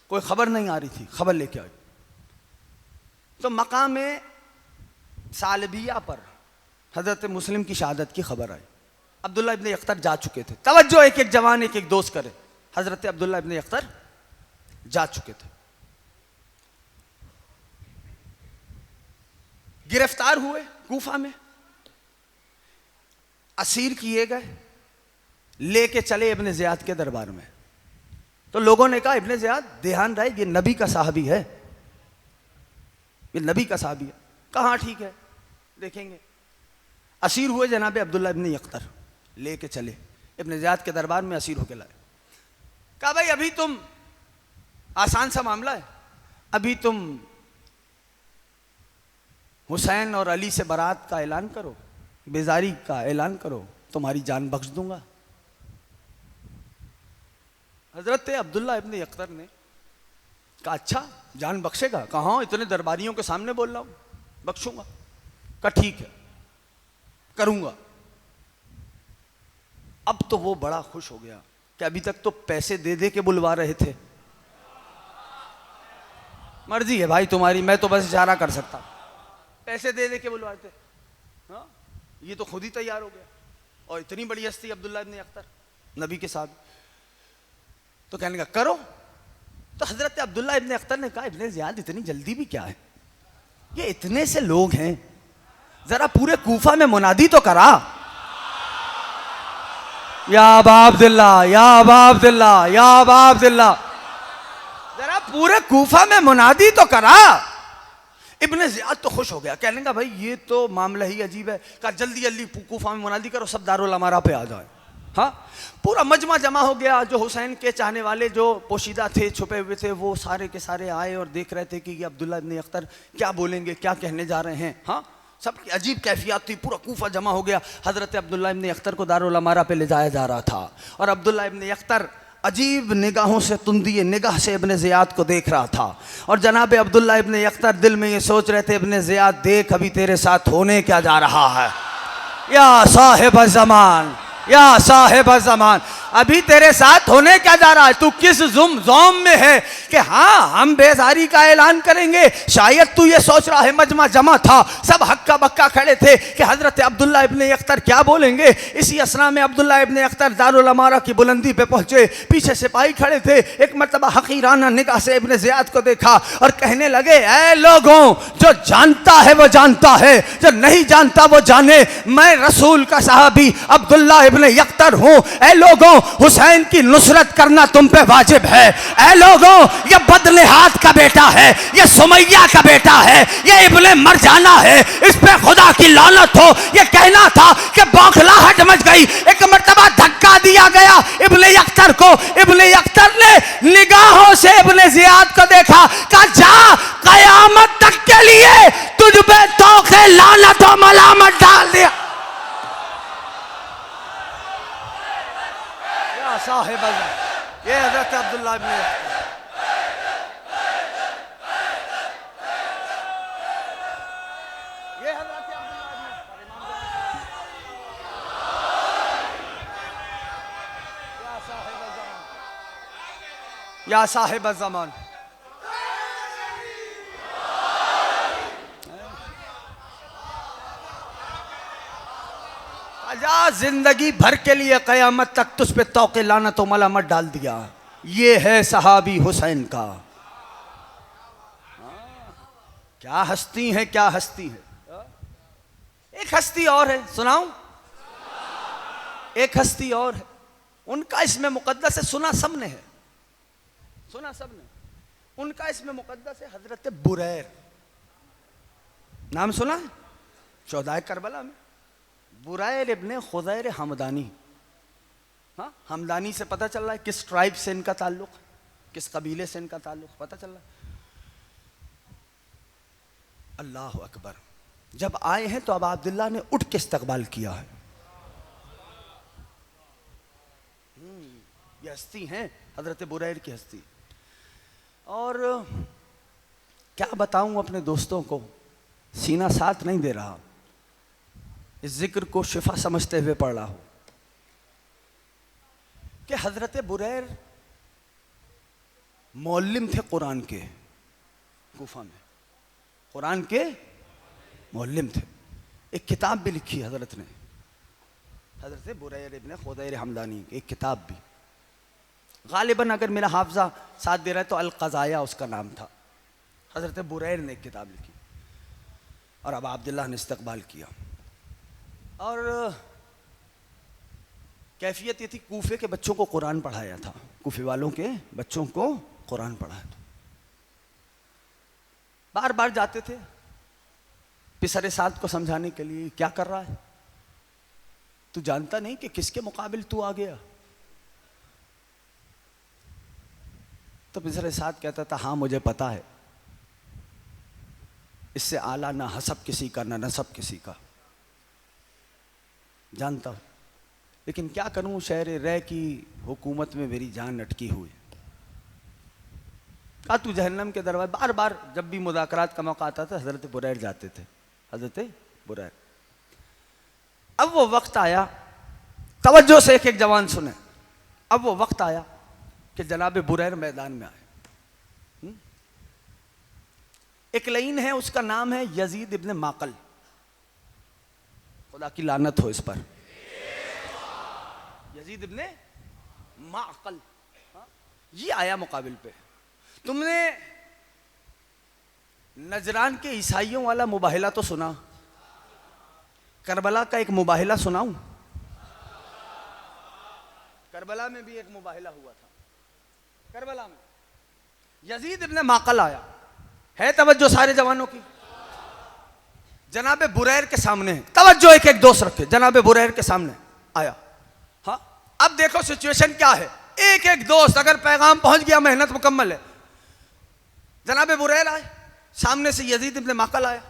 कोई खबर नहीं आ रही थी, खबर लेके आई। तो मकाम सालबिया पर हजरत मुस्लिम की शहादत की खबर आई। अब्दुल्ला इब्ने यक्तर जा चुके थे। तवज्जो, एक एक जवान एक एक दोस्त करे। हजरत अब्दुल्ला इब्ने यक्तर जा चुके थे, गिरफ्तार हुए कूफा में, असीर किए गए, लेके चले इब्ने ज़ियाद के दरबार में। तो लोगों ने कहा इब्ने ज़ियाद ध्यान रहे, ये नबी का साहबी है, ये नबी का साहबी है। कहाँ ठीक है, देखेंगे। असीर हुए जनाब अब्दुल्ला इब्ने यक्तर, लेके चले इब्ने ज़ियाद के दरबार में, असीर होके लाए। कहा भाई अभी तुम, आसान सा मामला है, अभी तुम हुसैन और अली से बारात का ऐलान करो, बेजारी का ऐलान करो, तुम्हारी जान बख्श दूंगा। हजरत अब्दुल्ला इब्ने यक्तर ने कहा अच्छा जान बख्शेगा? कहा इतने दरबारियों के सामने बोल रहा हूं, बख्शूंगा। कहा ठीक है, करूंगा। अब तो वो बड़ा खुश हो गया कि अभी तक तो पैसे दे दे के बुलवा रहे थे। मर्जी है भाई तुम्हारी, मैं तो बस इशारा कर सकता, पैसे दे दे के बुलवाए थे। हाँ, ये तो खुद ही तैयार हो गया। और इतनी बड़ी हस्ती अब्दुल्ला इब्ने यक्तर, नबी के साथ। तो कहने का करो। तो हजरत अब्दुल्ला इब्ने यक्तर ने कहा इब्ने ज़ियाद इतनी जल्दी भी क्या है, ये इतने से लोग हैं, जरा पूरे कूफा में मुनादी तो करा। या अबा अब्दुल्ला, या अबा अब्दुल्ला, या अबा अब्दुल्ला, जरा पूरे कूफा में मुनादी तो करा। इब्ने ज़ियाद तो खुश हो गया, कहने का भाई ये तो मामला ही अजीब है। कहा जल्दी जल्दी कूफा में मुनादी करो, सब दारुल अमारा पे आ जाए। हाँ, पूरा मजमा जमा हो गया। जो हुसैन के चाहने वाले जो पोशीदा थे, छुपे हुए थे, वो सारे के सारे आए और देख रहे थे कि ये अब्दुल्ला इब्ने यक्तर क्या बोलेंगे, क्या कहने जा रहे हैं। हाँ, सबकी अजीब कैफियत थी, पूरा कूफा जमा हो गया। हजरत अब्दुल्ला इब्ने यक्तर को दारुल अमारा पे ले जाया जा रहा था और अब्दुल्ला इब्ने यक्तर अजीब निगाहों से, तुंदी निगाह से इब्ने ज़ियाद को देख रहा था। और जनाब अब्दुल्ला इब्ने यक्तर दिल में ये सोच रहे थे इब्ने ज़ियाद देख अभी तेरे साथ होने क्या जा रहा है। या साहिब ज़मान, या साहिब ज़मान, अभी तेरे साथ होने क्या जा रहा है? तू किस ज़ोम में है कि हाँ हम बेजारी का ऐलान करेंगे? शायद तू ये सोच रहा है मजमा जमा था, सब हक्का बक्का खड़े थे कि हजरत अब्दुल्ला इब्ने अख्तर क्या बोलेंगे। इसी असना में अब्दुल्ला इब्ने अख्तर दारुल अमारा की बुलंदी पे पहुंचे, पीछे सिपाही खड़े थे। एक मरतबा हकीराना निगाह से इब्ने ज़ियाद को देखा और कहने लगे, ऐ लोगों, जो जानता है वो जानता है, जो नहीं जानता वो जाने, मैं रसूल का सहाबी अब्दुल्ला इब्ने अख्तर हूं। ऐ लोगों, हुसैन की नुसरत करना तुम पे वाजिब है। ऐ लोगों, ये बदलेहात का बेटा है, ये सुमैया का बेटा है, ये इब्ने मरजाना है, इस पे खुदा की लानत हो। ये कहना था कि बौखलाहट मच गई। एक मरतबा धक्का दिया गया इब्ने अख्तर को। इब्ने अख्तर ने निगाहों से इब्ने ज़ियाद को देखा, कहा जा कयामत तक के लिए तुझ पे तौखे लानत और मलामत डाल दिया। या साहिब ये हज़रत अब्दुल्ला इब्ने या साहिब ज़मान। आजा जिंदगी भर के लिए कयामत तक तुझ पे तौके लानत व मलामत डाल दिया। ये है सहाबी हुसैन का। क्या हस्ती है, क्या हस्ती है। एक हस्ती और है, सुनाऊं? एक हस्ती और है, उनका इसमें मुकद्दस है, सुना सबने है, सुना सबने। उनका इसमें मुकद्दस है हजरत बुरैर। नाम सुना है? चौदाह करबला में बुरैर इब्ने खुदैर हमदानी। हाँ, हमदानी से पता चल रहा है किस ट्राइब से इनका ताल्लुक, किस कबीले से इनका ताल्लुक पता चल रहा है। अल्लाह अकबर। जब आए हैं तो अब अब्दुल्ला ने उठ के इस्तकबाल किया है। ये हस्ती हैं, हजरत बुरैर की हस्ती। और क्या बताऊं अपने दोस्तों को, सीना साथ नहीं दे रहा, इस जिक्र को शिफा समझते हुए पढ़ रहा हूं कि हजरत बुरैर मौल्लिम थे कुरान के, कूफा में कुरान के मौल्लिम थे। एक किताब भी लिखी हजरत ने, हजरत बुरैर इब्ने खुदैर हमदानी, एक किताब भी। गालिबन अगर मेरा हाफजा साथ दे रहा है तो अल-क़ज़ाया उसका नाम था। हजरत बुरैर ने एक किताब लिखी और अब अब्दुल्लाह ने इस्तकबाल किया। और कैफियत ये थी, कूफे के बच्चों को कुरान पढ़ाया था, कूफे वालों के बच्चों को कुरान पढ़ाया था। बार बार जाते थे पिसरे साथ को समझाने के लिए, क्या कर रहा है तू, जानता नहीं कि किसके मुकाबिल तू आ गया। तो पिसरे साथ कहता था, हाँ मुझे पता है, इससे आला ना हसब किसी का ना नसब किसी का, जानता हूं, लेकिन क्या करूं, शहर रह की हुकूमत में मेरी जान अटकी हुई। कहा तू जहन्नम के दरवाजे। बार बार जब भी मुज़ाकरात का मौका आता था हजरत बुरैर जाते थे, हजरत बुरैर। अब वो वक्त आया, तवज्जो से एक एक जवान सुने, अब वो वक्त आया कि जनाब बुरैर मैदान में आए। एक लाइन है, उसका नाम है यजीद इब्ने माकल, खुदा की लानत हो इस पर, यजीद इब्ने माकल। ये आया मुकाबिल पे। तुमने नजरान के ईसाइयों वाला मुबाहिला तो सुना, करबला का एक मुबाहिला सुनाऊं? करबला में भी एक मुबाहिला हुआ था। करबला में यजीद इब्ने माकल आया है, तवज्जो सारे जवानों की, जनाबे बुरैर के सामने है, तवज्जो एक एक दोस्त रखे, जनाबे बुरैर के सामने आया। हाँ, अब देखो सिचुएशन क्या है, एक एक दोस्त, अगर पैगाम पहुंच गया मेहनत मुकम्मल है। जनाबे बुरैर आए, सामने से यजीद इब्ने माकल आया,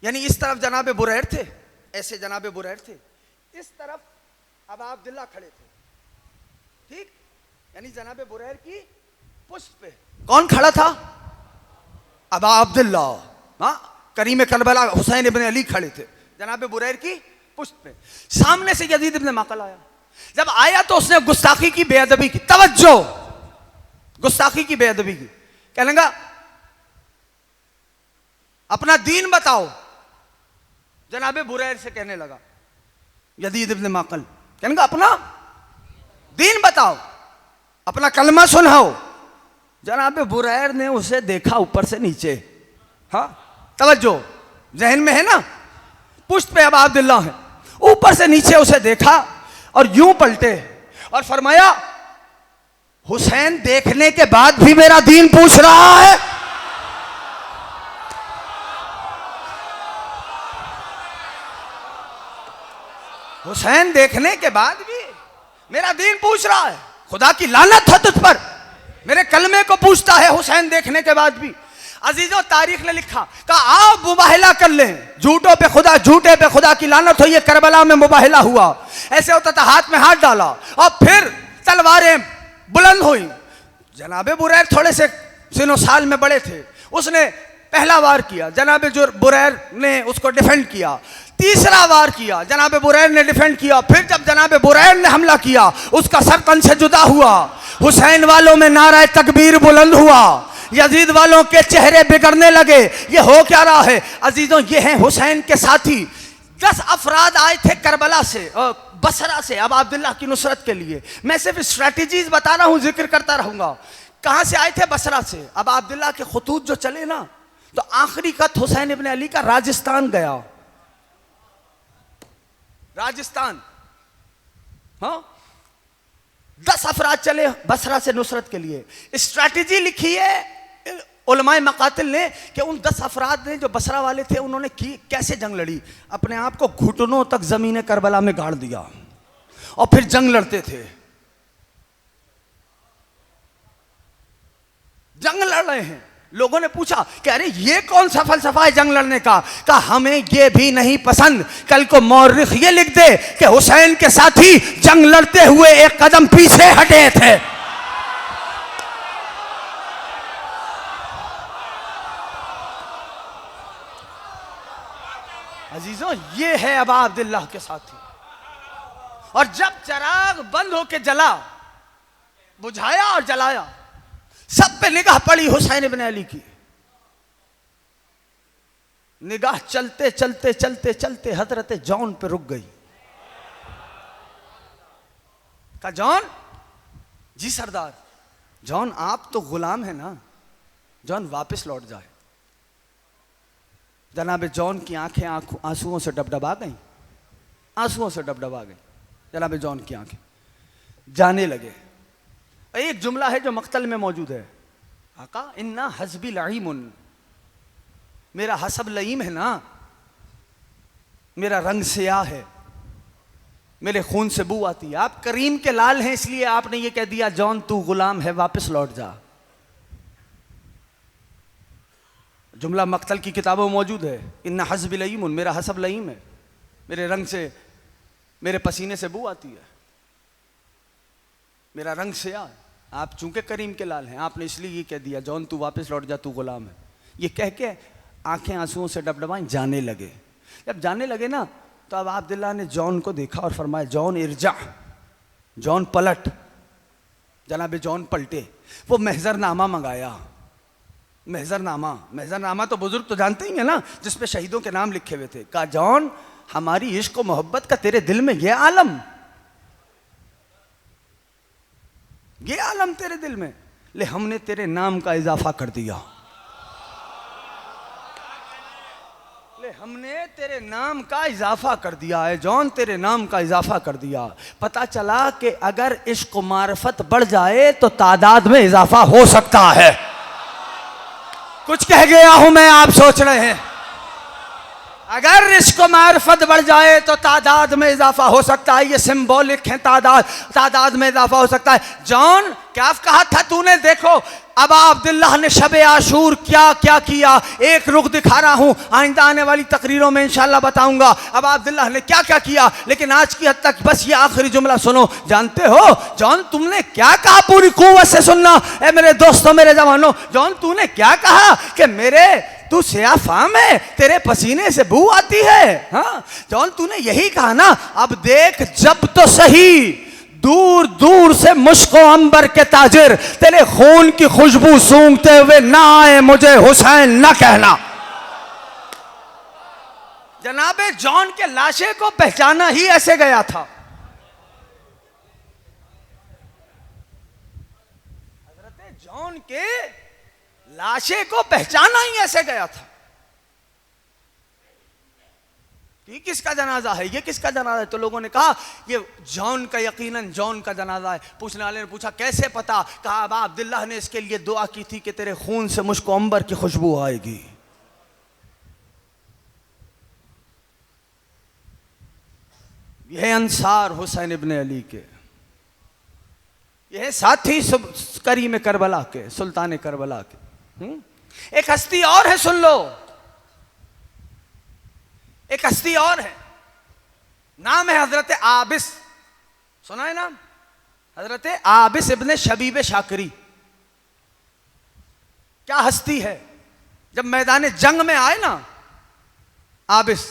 यानी इस तरफ जनाबे बुरैर थे, ऐसे जनाबे बुरैर थे, इस तरफ अब अब्दुल्ला खड़े थे, ठीक, यानी जनाबे बुरैर की पुष्ट पे कौन खड़ा था? अब अब्दुल्ला, हाँ, करीम करबला हुसैन इब्ने अली खड़े थे जनाबे बुरैर की पुष्ट पे। सामने से यजीद इब्ने माकल आया, जब आया तो उसने गुस्ताखी की, बेअदबी की। तवज्जो, गुस्ताखी की, बेअदबी की। कहने लगा अपना दीन बताओ। जनाबे बुरैर से कहने लगा, यजीद इब्न माकल, कहने लगा अपना दीन बताओ, अपना कलमा सुनाओ। जनाबे बुरैर ने उसे देखा ऊपर से नीचे। हाँ, तवज्जो, जहन में है ना, पुष्ट पे अब अब्दुल्लाह है, ऊपर से नीचे उसे देखा और यूं पलटे और फरमाया, हुसैन देखने के बाद भी मेरा दीन पूछ रहा है। हुसैन देखने के बाद भी मेरा दीन पूछ रहा है। खुदा की लानत है तुझ पर, मेरे कलमे को पूछता है हुसैन देखने के बाद भी। अजीजों, तारीख ने लिखा, कहा आओ मुबाहिला कर लें, झूठों पे खुदा, झूठे पे खुदा की लानत हो। ये करबला में मुबाहिला हुआ। ऐसे होता था, हाथ में हाथ डाला और फिर तलवारें बुलंद हुई। जनाबे बुरैर थोड़े से सिनो साल में बड़े थे, उसने पहला वार किया, जनाबे जो बुरैर ने उसको डिफेंड किया। तीसरा वार किया, जनाबे बुरैर ने डिफेंड किया। फिर जब जनाबे बुरैर ने हमला किया, उसका सर तन से जुदा हुआ। हुसैन वालों में नारा तकबीर बुलंद हुआ, यजीद वालों के चेहरे बिगड़ने लगे। ये हो क्या रहा है? अजीजों, ये हैं हुसैन के साथी। 10 अफराद आए थे करबला से, बसरा से, अब अब्दुल्लाह की नुसरत के लिए। मैं सिर्फ स्ट्रैटेजीज बता रहा हूं, जिक्र करता रहूंगा। कहां से आए थे? बसरा से। अब अब्दुल्लाह के खतूत जो चले ना, तो आखिरी खत हुसैन इब्न अली का राजस्थान गया। राजस्थान, हाँ, 10 अफराद चले बसरा से नुसरत के लिए। स्ट्रैटेजी लिखी है उलमाए मकातिल ने कि उन 10 अफराद ने जो बसरा वाले थे, उन्होंने की कैसे जंग लड़ी। अपने आप को घुटनों तक जमीन करबला में गाड़ दिया और फिर जंग लड़ते थे। जंग लड़ रहे हैं। लोगों ने पूछा कि अरे ये कौन सा फलसफा है जंग लड़ने का? कहा हमें ये भी नहीं पसंद, कल को मौरिख ये लिख दे कि हुसैन के साथी जंग लड़ते हुए एक कदम पीछे हटे थे। अजीजों, ये है अबा अब्दुल्लाह के साथी। और जब चिराग बंद होके जला, बुझाया और जलाया, सब पे निगाह पड़ी हुसैन इब्न अली की। निगाह चलते चलते चलते चलते हजरत जॉन पे रुक गई। कहा जॉन, जी सरदार। जॉन, आप तो गुलाम है ना, जॉन वापस लौट जाए। जनाब जॉन की आंखें आंसुओं से डबडबा गई, आंसुओं से डबडबा गई जनाब जॉन की आंखें। जाने लगे। एक जुमला है जो मक्तल में मौजूद है, आका इन्ना हस्बी लईमुन, मेरा हसब लईम है ना, मेरा रंग सियाह है, मेरे खून से बू आती है। आप करीम के लाल हैं, इसलिए आपने ये कह दिया जॉन तू गुलाम है, वापस लौट जा। जुमला मक्तल की किताबों में मौजूद है, इन्ना हस्बी लईमुन, मेरा हसब लईम है, मेरे रंग से, मेरे पसीने से बू आती है, मेरा रंग सियाह है। आप चूंकि करीम के लाल हैं, आपने इसलिए ये कह दिया जॉन तू वापस लौट जा, तू गुलाम है। ये कह के आंखें आंसुओं से डबडबाई, जाने लगे। जब जाने लगे ना, तो अब अब्दुल्लाह ने जॉन को देखा और फरमाया जॉन इरजा, जॉन पलट। जनाब जॉन पलटे। वो महजरनामा मंगाया। महजरनामा तो बुजुर्ग तो जानते ही है ना, जिसपे शहीदों के नाम लिखे हुए थे। कहा जॉन, हमारी इश्क और मोहब्बत का तेरे दिल में यह आलम, ये आलम तेरे दिल में, ले हमने तेरे नाम का इजाफा कर दिया, ले हमने तेरे नाम का इजाफा कर दिया है जॉन, तेरे नाम का इजाफा कर दिया। पता चला कि अगर इश्क मार्फत बढ़ जाए तो तादाद में इजाफा हो सकता है। कुछ कह गया हूं मैं, आप सोच रहे हैं। अगर इश्क मार्फत बढ़ जाए तो तादाद में इजाफा हो सकता है। ये सिंबॉलिक है, तादाद में इजाफा हो सकता है। जॉन, क्या कहा था तूने? देखो अबा अब्दुल्लाह ने शब आशूर क्या क्या किया, एक रुख दिखा रहा हूं, आइंदा आने वाली तकरीरों में इंशाल्लाह बताऊंगा अबा अब्दुल्लाह ने क्या क्या किया। लेकिन आज की हद तक बस ये आखिरी जुमला सुनो। जानते हो जॉन तुमने क्या कहा? पूरी कुव्वत से सुनना ए मेरे दोस्तों, मेरे जवानों। जॉन तूने क्या कहा कि मेरे तू सियाफाम है, तेरे पसीने से बू आती है। हाँ जॉन, तूने यही कहा ना। अब देख, जब तो सही दूर दूर से मुश्को अंबर के ताजिर तेरे खून की खुशबू सूंघते हुए ना आए मुझे हुसैन न कहना। जनाबे जॉन के लाशे को पहचाना ही ऐसे गया था। हजरत जॉन के लाशे को पहचाना ही ऐसे गया था। ये किसका जनाजा है, ये किसका जनाजा है? तो लोगों ने कहा ये जॉन का, यकीनन जॉन का जनाजा है। पूछने वाले ने पूछा कैसे पता? कहा अबा अब्दुल्लाह ने इसके लिए दुआ की थी कि तेरे खून से मुझको अंबर की खुशबू आएगी। यह अंसार हुसैन इब्ने अली के, यह साथी करीम करबला के, सुल्तान करबला के। एक हस्ती और है, सुन लो, एक हस्ती और है, नाम है हजरत आबिस। सुना है नाम? हजरत आबिस इब्ने शबीब शाकरी। क्या हस्ती है! जब मैदान जंग में आए ना आबिस,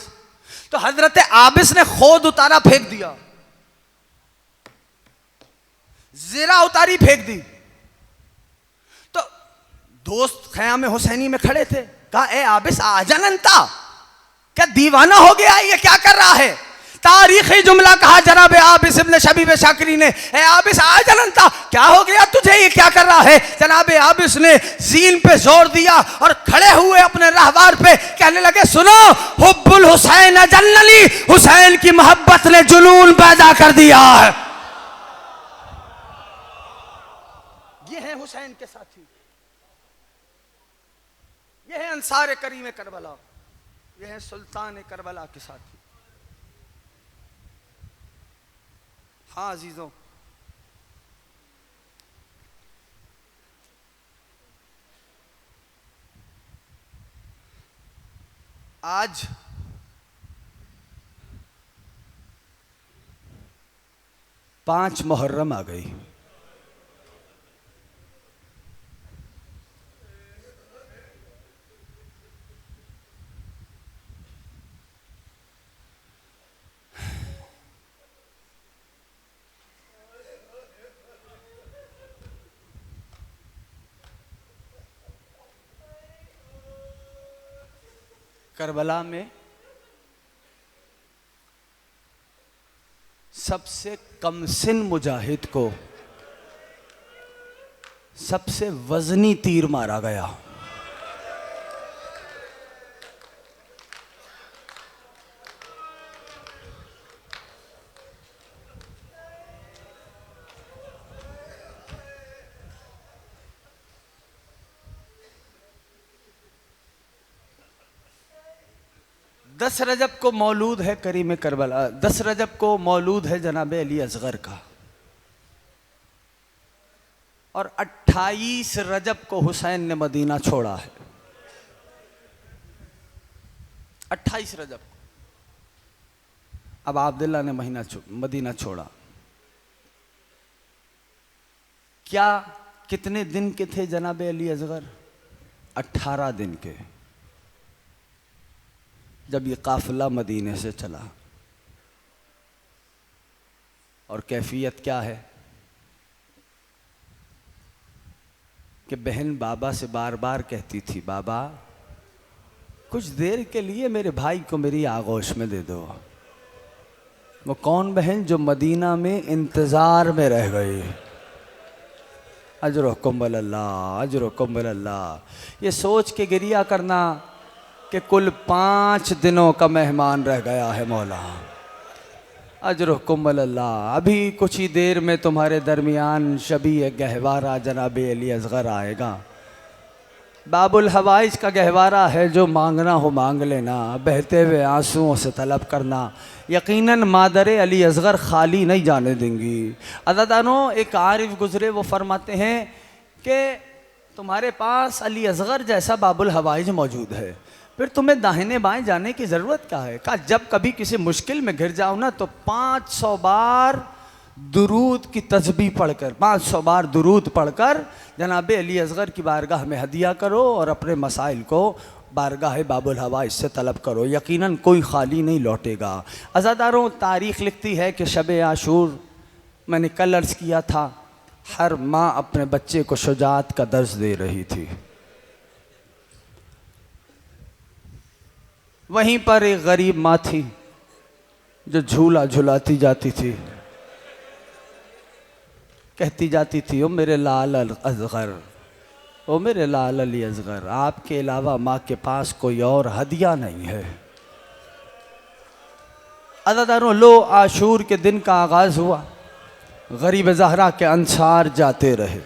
तो हजरत आबिस ने खोद उतारा फेंक दिया, जीरा उतारी फेंक दी। तो दोस्त ख़याम हुसैनी में खड़े थे, कहा ए आबिस आजनंता, क्या दीवाना हो गया, ये क्या कर रहा है? तारीखी जुमला कहा जनाब आबिस इब्ने शबीब शाकरी ने, ए आबिस आजनंता, क्या हो गया तुझे, ये क्या कर रहा है? जनाब आबिस ने जीन पे जोर दिया और खड़े हुए अपने रहवार पे कहने लगे, सुनो, हुब्बुल हुसैन जन्नली, हुसैन की मोहब्बत ने जुनून पैदा कर दिया है। ये है हुसैन के साथी, ये है अंसार करीम करबला, ये है सुल्तान करबला के साथी। हाँ अजीजों, आज 5 मुहर्रम आ गई। करबला में सबसे कम सिन मुजाहिद को सबसे वजनी तीर मारा गया। दस रजब को मौलूद है करीम करबला, 10 रजब को मौलूद है जनाब अली असगर का, और 28 रजब को हुसैन ने मदीना छोड़ा है। 28 रजब को अब अब्दुल्लाह ने मदीना छोड़ा। क्या कितने दिन के थे जनाब अली असगर? 18 दिन के। जब ये काफिला मदीने से चला, और कैफियत क्या है कि बहन बाबा से बार बार कहती थी, बाबा कुछ देर के लिए मेरे भाई को मेरी आगोश में दे दो। वो कौन बहन जो मदीना में इंतज़ार में रह गई। अजरुकुम अल्लाह, अजरुकुम अल्लाह। ये सोच के गिरिया करना कि कुल 5 दिनों का मेहमान रह गया है मौला। अजरुकुम अल्लाह। अभी कुछ ही देर में तुम्हारे दरमियान शबी गहवारा जनाब अली असगर आएगा। बाबुल हवाइज का गहवारा है, जो मांगना हो मांग लेना, बहते हुए आंसुओं से तलब करना। यकीनन मादर अली असगर खाली नहीं जाने देंगी। अज़ादानो, एक आरिफ गुज़रे, वो फरमाते हैं कि तुम्हारे पास अली असगर जैसा बाबुल हवाइज मौजूद है, फिर तुम्हें दाहिने बाएं जाने की ज़रूरत क्या है? कहा जब कभी किसी मुश्किल में घिर जाओ ना, तो 500 बार दुरूद की तस्बीह पढ़कर, 500 बार दुरूद पढ़कर जनाब अली असगर की बारगाह में हदिया करो और अपने मसाइल को बारगाह बाबुल हवाइज से तलब करो। यकीनन कोई खाली नहीं लौटेगा। अज़ादारों, तारीख़ लिखती है कि शब आशूर मैंने कल अर्ज़ किया था, हर माँ अपने बच्चे को शुजाअत का दर्स दे रही थी। वहीं पर एक गरीब माँ थी जो झूला झुलाती जाती थी, कहती जाती थी, ओ मेरे लाल अल असगर, ओ मेरे लाल अली असगर, आपके अलावा माँ के पास कोई और हदिया नहीं है। अज़ादारों, लो आशूर के दिन का आगाज़ हुआ। गरीब ज़हरा के अंसार जाते रहे,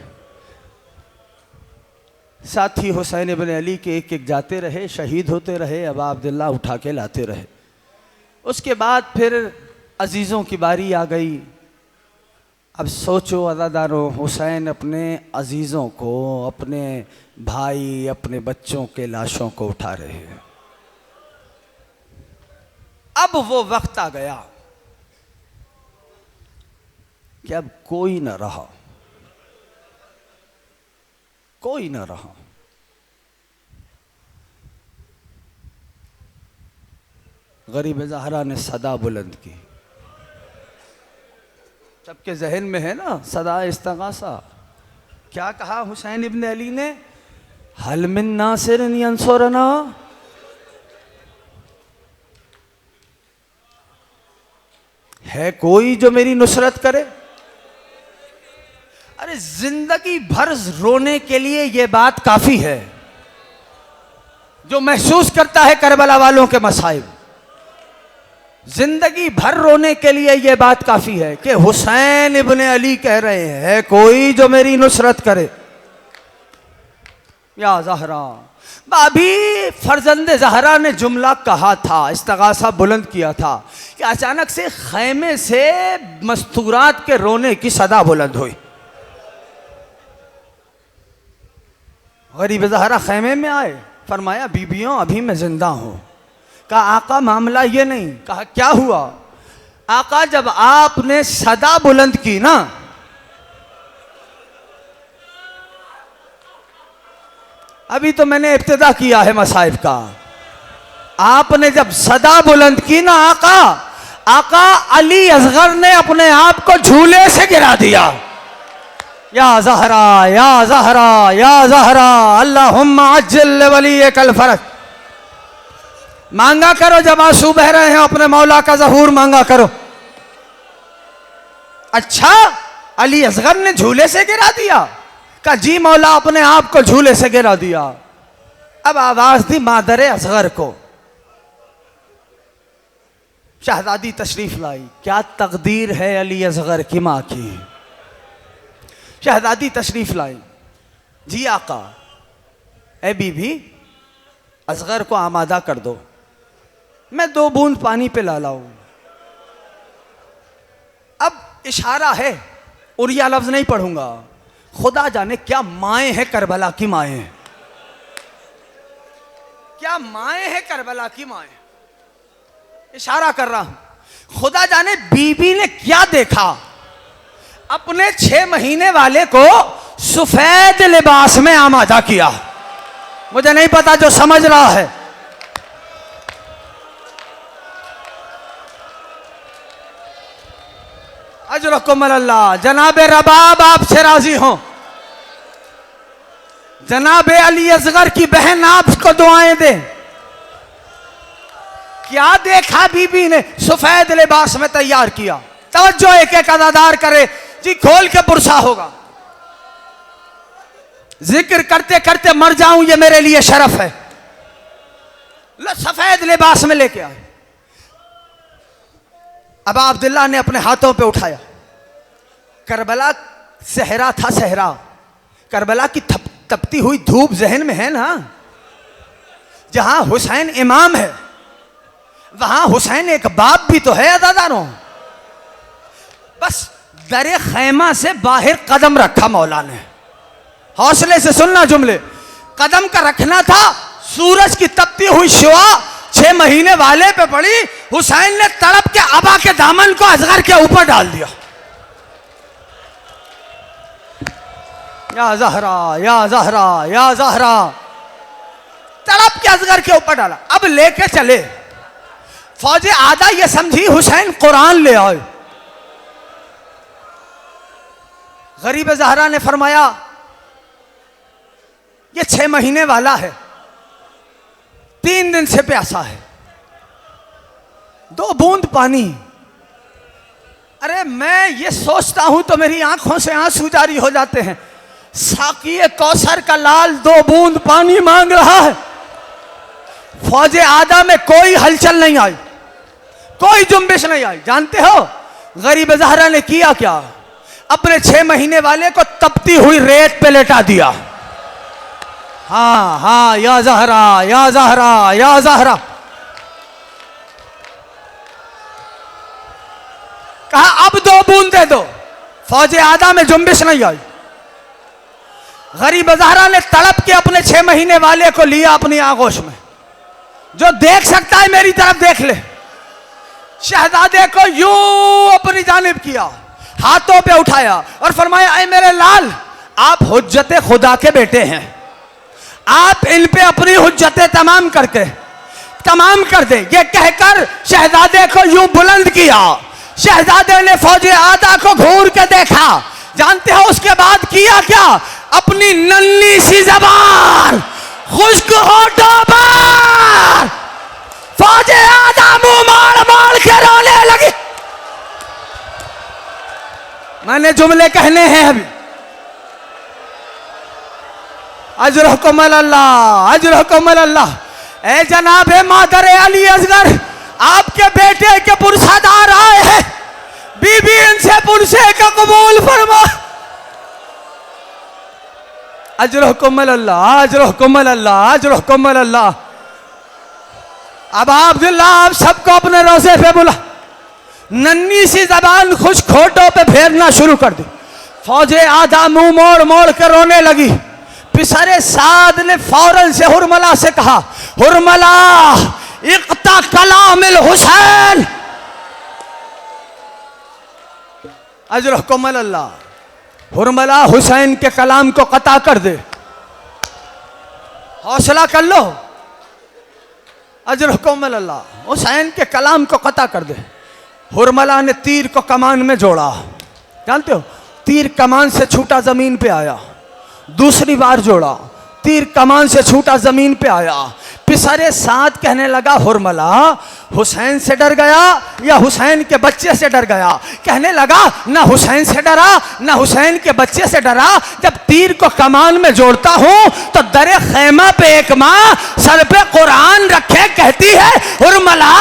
साथी हुसैन इब्न अली के एक एक जाते रहे, शहीद होते रहे, अबा अब्दुल्ला उठा के लाते रहे। उसके बाद फिर अजीज़ों की बारी आ गई। अब सोचो अज़ादारों, हुसैन अपने अजीज़ों को, अपने भाई, अपने बच्चों के लाशों को उठा रहे हैं। अब वो वक्त आ गया कि अब कोई न रहा, कोई न रहा। गरीब ज़हरा ने सदा बुलंद की। सबके जहन में है ना सदा इस्तगासा। क्या कहा हुसैन इब्न अली ने? हल मिन नासिरिन यंसुरना, है कोई जो मेरी नुसरत करे? अरे जिंदगी भर रोने के लिए यह बात काफी है। जो महसूस करता है करबला वालों के मसाइब, जिंदगी भर रोने के लिए यह बात काफी है कि हुसैन इब्न अली कह रहे हैं, है कोई जो मेरी नुसरत करे। या ज़हरा, अभी फर्जंद ज़हरा ने जुमला कहा था, इस्तगासा बुलंद किया था कि अचानक से खैमे से मस्तूरात के रोने की सदा बुलंद हुई। गरीब ज़हरा खैमे में आए, फरमाया बीबियों अभी मैं जिंदा हूं। कहा आका मामला ये नहीं। कहा क्या हुआ? आका जब आपने सदा बुलंद की ना, अभी तो मैंने इब्तिदा किया है मसाइब का, आपने जब सदा बुलंद की ना आका अली असगर ने अपने आप को झूले से गिरा दिया। या ज़हरा या ज़हरा या ज़हरा अल्लाहुम्मा अज्जिल वलीकल फरज। मांगा करो, जब आंसू बह रहे हैं अपने मौला का ज़हूर मांगा करो। अच्छा, अली असगर ने झूले से गिरा दिया? का जी मौला अपने आप को झूले से गिरा दिया। अब आवाज दी मादर असगर को, शहजादी तशरीफ लाई। क्या तकदीर है अली असगर की माँ की। शहजादी तशरीफ लाई। जी आका, ए बीबी असगर को आमादा कर दो, मैं 2 बूंद पानी पे ला लाऊं। अब इशारा है, उरिया लफ्ज नहीं पढ़ूंगा। खुदा जाने क्या माएँ हैं करबला की माएँ, क्या माएँ हैं करबला की माएँ। इशारा कर रहा हूं। खुदा जाने बीबी ने क्या देखा, अपने 6 महीने वाले को सफेद लिबास में आमादा किया। मुझे नहीं पता, जो समझ रहा है। अजरकुम अल्लाह। जनाबे रबाब आपसे राजी हों, जनाबे अली असगर की बहन आपको दुआएं दे। क्या देखा बीबी ने? सफेद लिबास में तैयार किया। तवज्जो एक एक अदादार करे जी, खोल के पुरसा होगा। जिक्र करते करते मर जाऊं ये मेरे लिए शरफ है। सफेद लिबास में लेके आए। अबा अब्दुल्ला ने अपने हाथों पे उठाया। करबला सहरा था, सहरा। करबला की तपती हुई धूप जहन में है ना। जहां हुसैन इमाम है वहां हुसैन एक बाप भी तो है अज़ादारों। बस दरे खैमा से बाहर कदम रखा मौला ने। हौसले से सुनना जुमले। कदम का रखना था, सूरज की तपती हुई शुआ 6 महीने वाले पे पड़ी। हुसैन ने तड़प के अबा के दामन को असगर के ऊपर डाल दिया। या ज़हरा या ज़हरा या ज़हरा, तड़प के असगर के ऊपर डाला। अब लेके चले फौजे। आधा ये समझी हुसैन कुरान ले आए। गरीब ज़हरा ने फरमाया ये 6 महीने वाला है, 3 दिन से प्यासा है, 2 बूंद पानी। अरे मैं ये सोचता हूं तो मेरी आंखों से आंसू जारी हो जाते हैं। साक़िए कौसर का लाल 2 बूंद पानी मांग रहा है। फौजे आदा में कोई हलचल नहीं आई, कोई जुम्बिश नहीं आई। जानते हो गरीब ज़हरा ने किया क्या? अपने 6 महीने वाले को तपती हुई रेत पे लेटा दिया। हाँ हाँ, या ज़हरा या ज़हरा या ज़हरा। कहा अब 2 बूंद दे दो। फौजे आदा में जुम्बिश नहीं आई। गरीब ज़हरा ने तड़प के अपने 6 महीने वाले को लिया अपनी आगोश में। जो देख सकता है मेरी तरफ देख ले। शहजादे को यूं अपनी जानिब किया, हाथों पे उठाया और फरमाया, ऐ मेरे लाल, आप हुज्जते खुदा के बेटे हैं, आप इन पे अपनी हुज्जतें तमाम कर दे। ये कहकर शहजादे को यूं बुलंद किया। शहजादे ने फौजे आदा को घूर के देखा। जानते हो उसके बाद किया क्या? अपनी नन्ही सी ज़बान खुश्क होठों पर फौजे आदा मुंह मार के रोने लगी। मैंने जुमले कहने हैं अभी। अजरहुकुम अल्लाह, अजरहुकुम अल्लाह। ए जनाब मादर अली असगर, आपके बेटे के पुरसादार आए हैं, बीबी इनसे पुरसे का कबूल फरमा। अजरहुकुम अल्लाह, अजरहुकुम अल्लाह, अजरहुकुम अल्लाह। अब अब्दुल्ला आप सबको अपने रोज़े पे बुला। नन्ही सी जबान खुश्क होठों पे फेरना शुरू कर दी। फौजे आधा मुंह मोड़ मोड़ कर रोने लगी। पिसरे साद ने फौरन से हुरमला से कहा, हुरमला इक़्ता कलामिल हुसैन। अजरहुकुम अल्लाह, हुरमला हुसैन के कलाम को कता कर दे। हौसला कर लो। अजरहुकुम अल्लाह, हुसैन के कलाम को कता कर दे। हुरमला ने तीर को कमान में जोड़ा। जानते हो, तीर कमान से छूटा जमीन पे आया। दूसरी बार जोड़ा, तीर कमान से छूटा जमीन पे आया। पिसरे साथ कहने लगा, हुरमला हुसैन से डर गया या हुसैन के बच्चे से डर गया? कहने लगा, ना हुसैन से डरा ना हुसैन के बच्चे से डरा। जब तीर को कमान में जोड़ता हूं तो दरे खैमा पे एक माँ सर पे कुरान रखे कहती है, हुरमला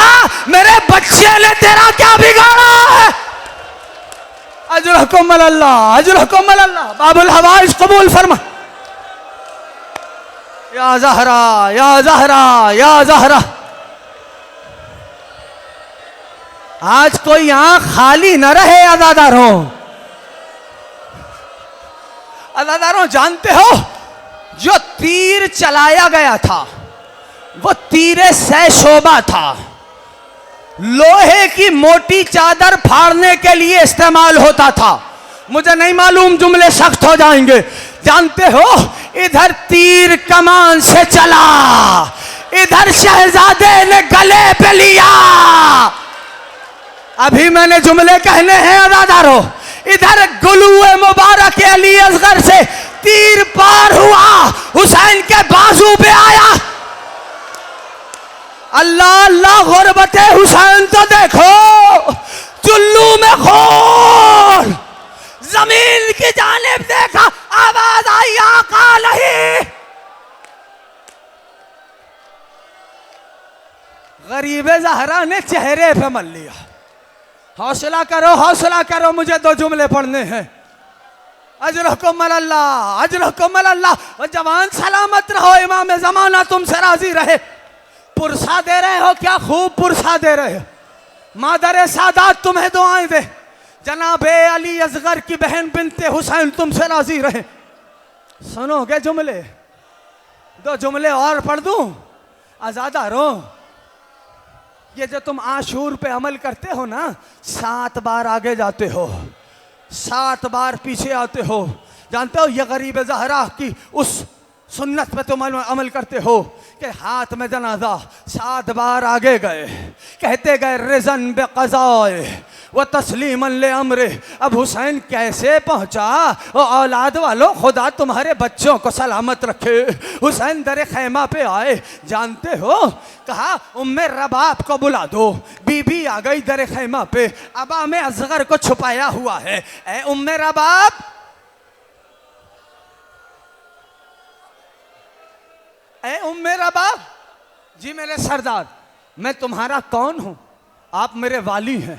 मेरे बच्चे ने तेरा क्या बिगाड़ा है? अजरहुकुम अल्लाह, अजरहुकुम अल्लाह। बाबुल हवाइज कबूल फरमा। या ज़हरा या ज़हरा या ज़हरा। आज कोई आंख खाली न रहे अज़ादारों। अज़ादारों, जानते हो जो तीर चलाया गया था वो तीरे सै शोभा था। लोहे की मोटी चादर फाड़ने के लिए इस्तेमाल होता था। मुझे नहीं मालूम, जुमले सख्त हो जाएंगे। जानते हो, इधर तीर कमान से चला, इधर शहजादे ने गले पे लिया। अभी मैंने जुमले कहने हैं अज़ादारों। इधर गुलूए मुबारक अली असगर से तीर पार हुआ, हुसैन के बाजू पे आया। अल्लाह अल्लाह, गुरबते हुसैन तो देखो, चुल्लू में खून, जमीन की जानिब देखा, आवाज आई, आका नहीं। गरीबे ज़हरा ने चेहरे पे मल लिया। हौसला करो, हौसला करो, मुझे 2 जुमले पढ़ने हैं। अजरहुकुम अल्लाह, अजरहुकुम अल्लाह। जवान सलामत रहो, इमाम ज़माना तुमसे राजी रहे। पुरसा दे रहे हो, क्या खूब पुरसा दे रहे हो। मादर सादात तुम्हें दुआएं दे। जनाबे अली असगर की बहन बिनते हुसैन तुमसे राजी रहे। सुनोगे जुमले? 2 जुमले और पढ़ दूं? अज़ादारों, ये जो तुम आशूर पे अमल करते हो ना, 7 बार आगे जाते हो, 7 बार पीछे आते हो। जानते हो, ये गरीब ज़हरा की उस सुन्नत पे तुम अमल करते हो कि हाथ में जनाजा 7 बार आगे गए, कहते गए रिज़न बे क़ज़ाए व तस्लीमन ले अमरे। अब हुसैन कैसे पहुंचा? ओ औलाद वालों, खुदा तुम्हारे बच्चों को सलामत रखे। हुसैन दरे खैमा पे आए, जानते हो, कहा उम्मे रबाब को बुला दो। बीबी आ गई दरे खैमा पे, अबा में असगर को छुपाया हुआ है। ए उम्मे रबाब, ए उम्मे रबाब। जी मेरे सरदार, मैं तुम्हारा कौन हूं? आप मेरे वाली हैं,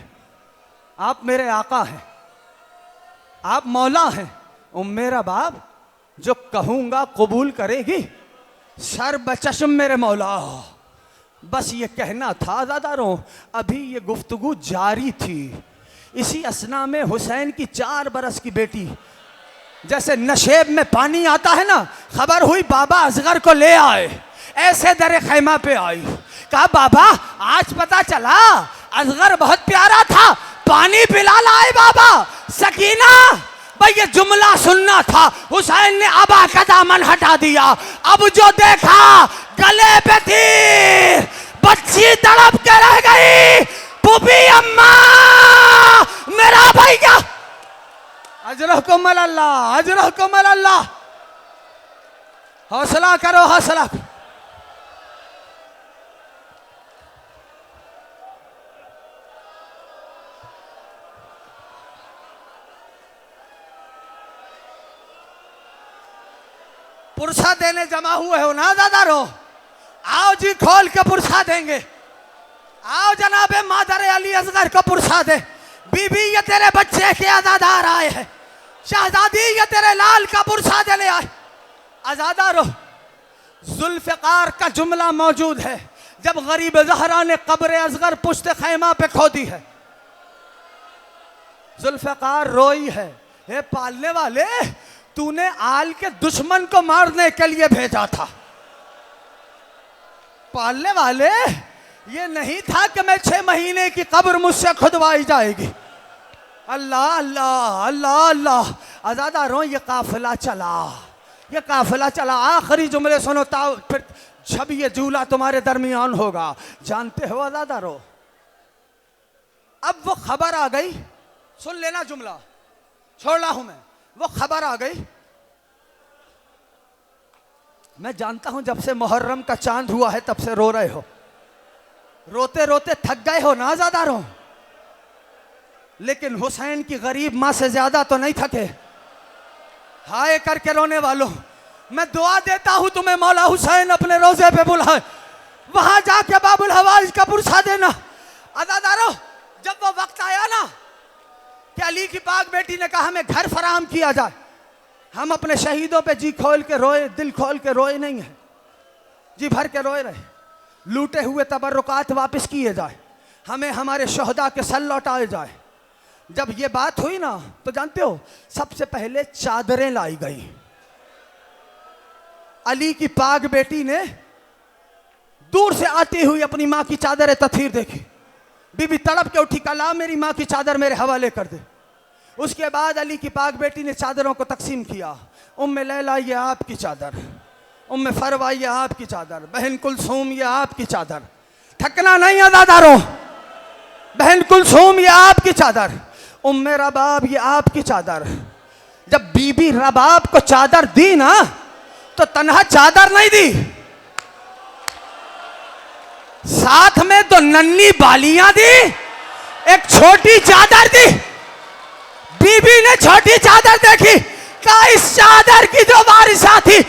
आप मेरे आका हैं, आप मौला हैं। उम्मे रबाब, जो कहूंगा कबूल करेगी? सर बचश्म मेरे मौला। बस ये कहना था ज़ादारों। अभी ये गुफ्तगू जारी थी। इसी असना में हुसैन की 4 बरस की बेटी, जैसे नशेब में पानी आता है ना, खबर हुई बाबा असगर को ले आए। ऐसे दरे खैमा पे आई, कहा बाबा आज पता चला असगर बहुत प्यारा था, पानी पिला लाए बाबा। सकीना, भाई ये जुमला सुनना था। हुसैन ने अबा का दामन हटा दिया। अब जो देखा गले पे तीर, बच्ची तड़प के रह गई। पुपी अम्मा, मेरा भैया। अजरहुकुम अल्लाह, अजरहुकुम अल्लाह। हौसला करो, हौसला। पुरसा देने जमा हुए हो ना ज़ादारो? आओ जी, खोल के पुरसा देंगे। आओ जनाबे मादर अली असगर को पुरसा दे। बीबी ये तेरे बच्चे के आज़ादार आए हैं। शहजादी ये तेरे लाल का पुरसा दे ले आए। आज़ादारो, जुल्फ़िकार का जुमला मौजूद है। जब गरीब ज़हरा ने कब्र असगर पुश्त खैमा पे खोदी है, जुल्फ़िकार रोई है, हे पालने वाले, तूने आल के दुश्मन को मारने के लिए भेजा था। पालने वाले, ये नहीं था कि मैं 6 महीने की कब्र मुझसे खुदवाई जाएगी। अल्लाह अल्लाह अल्लाह अल्लाह। आज़ादारों, ये काफिला चला, ये काफिला चला। आखिरी जुमले सुनो, फिर जब ये जूला तुम्हारे दरमियान होगा। जानते हो आज़ादारों, अब वो खबर आ गई। सुन लेना जुमला, छोड़ रहा हूं मैं। वो खबर आ गई। मैं जानता हूं जब से मुहर्रम का चांद हुआ है तब से रो रहे हो, रोते रोते थक गए हो ना ज़ादारों। लेकिन हुसैन की गरीब मां से ज्यादा तो नहीं थके। हाय करके रोने वालों, मैं दुआ देता हूं तुम्हें, मौला हुसैन अपने रोजे पे बुलाए, वहां जाके बाबुल हवाइज का पुरसा देना। अज़ादारों, जब वो वक्त आया ना कि अली की पाक बेटी ने कहा हमें घर फराहम किया जाए, हम अपने शहीदों पे जी खोल के रोए, दिल खोल के रोए नहीं है, जी भर के रोए रहे। लूटे हुए तबर्रुकात वापस किए जाए, हमें हमारे शहदा के सर लौटाए जाए। जब ये बात हुई ना, तो जानते हो सबसे पहले चादरें लाई गई। अली की पाक बेटी ने दूर से आती हुई अपनी माँ की चादरें तथीर देखी। बीबी तड़प के उठी, कला मेरी माँ की चादर मेरे हवाले कर दे। उसके बाद अली की पाक बेटी ने चादरों को तकसीम किया। उम्मे लैला ये आपकी चादर, उम्मे फरवा ये आपकी चादर, बहन कुलसूम ये आपकी चादर। थकना नहीं अज़ादारों, बहन कुलसूम ये आपकी चादर, उम्मे रबाब ये आपकी चादर। जब बीबी रबाब को चादर दी ना, तो तन्हा चादर नहीं दी, साथ में तो नन्ही बालियां दी, एक छोटी चादर दी। बीबी ने छोटी चादर देखी, कहा इस चादर की जो वारिसा थी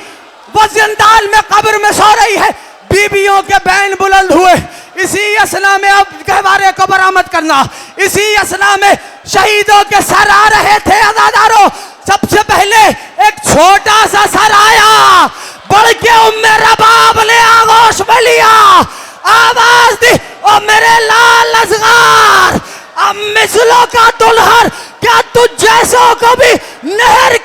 वो जिंदाल में कब्र में सो रही है। बीबियों के बैन बुलंद हुए। इसी असना में अब गहवारे को बरामद करना, इसी असना में शहीदों के सर आ रहे थे। अज़ादारों, सबसे पहले एक छोटा सा सर आया, बढ़ के उम्मे रबाब ने आगोश में लिया, आवाज दी, ओ मेरे लाल असगर, अब मिसलों का दुल्हन, क्या तुझ जैसों को भी नहर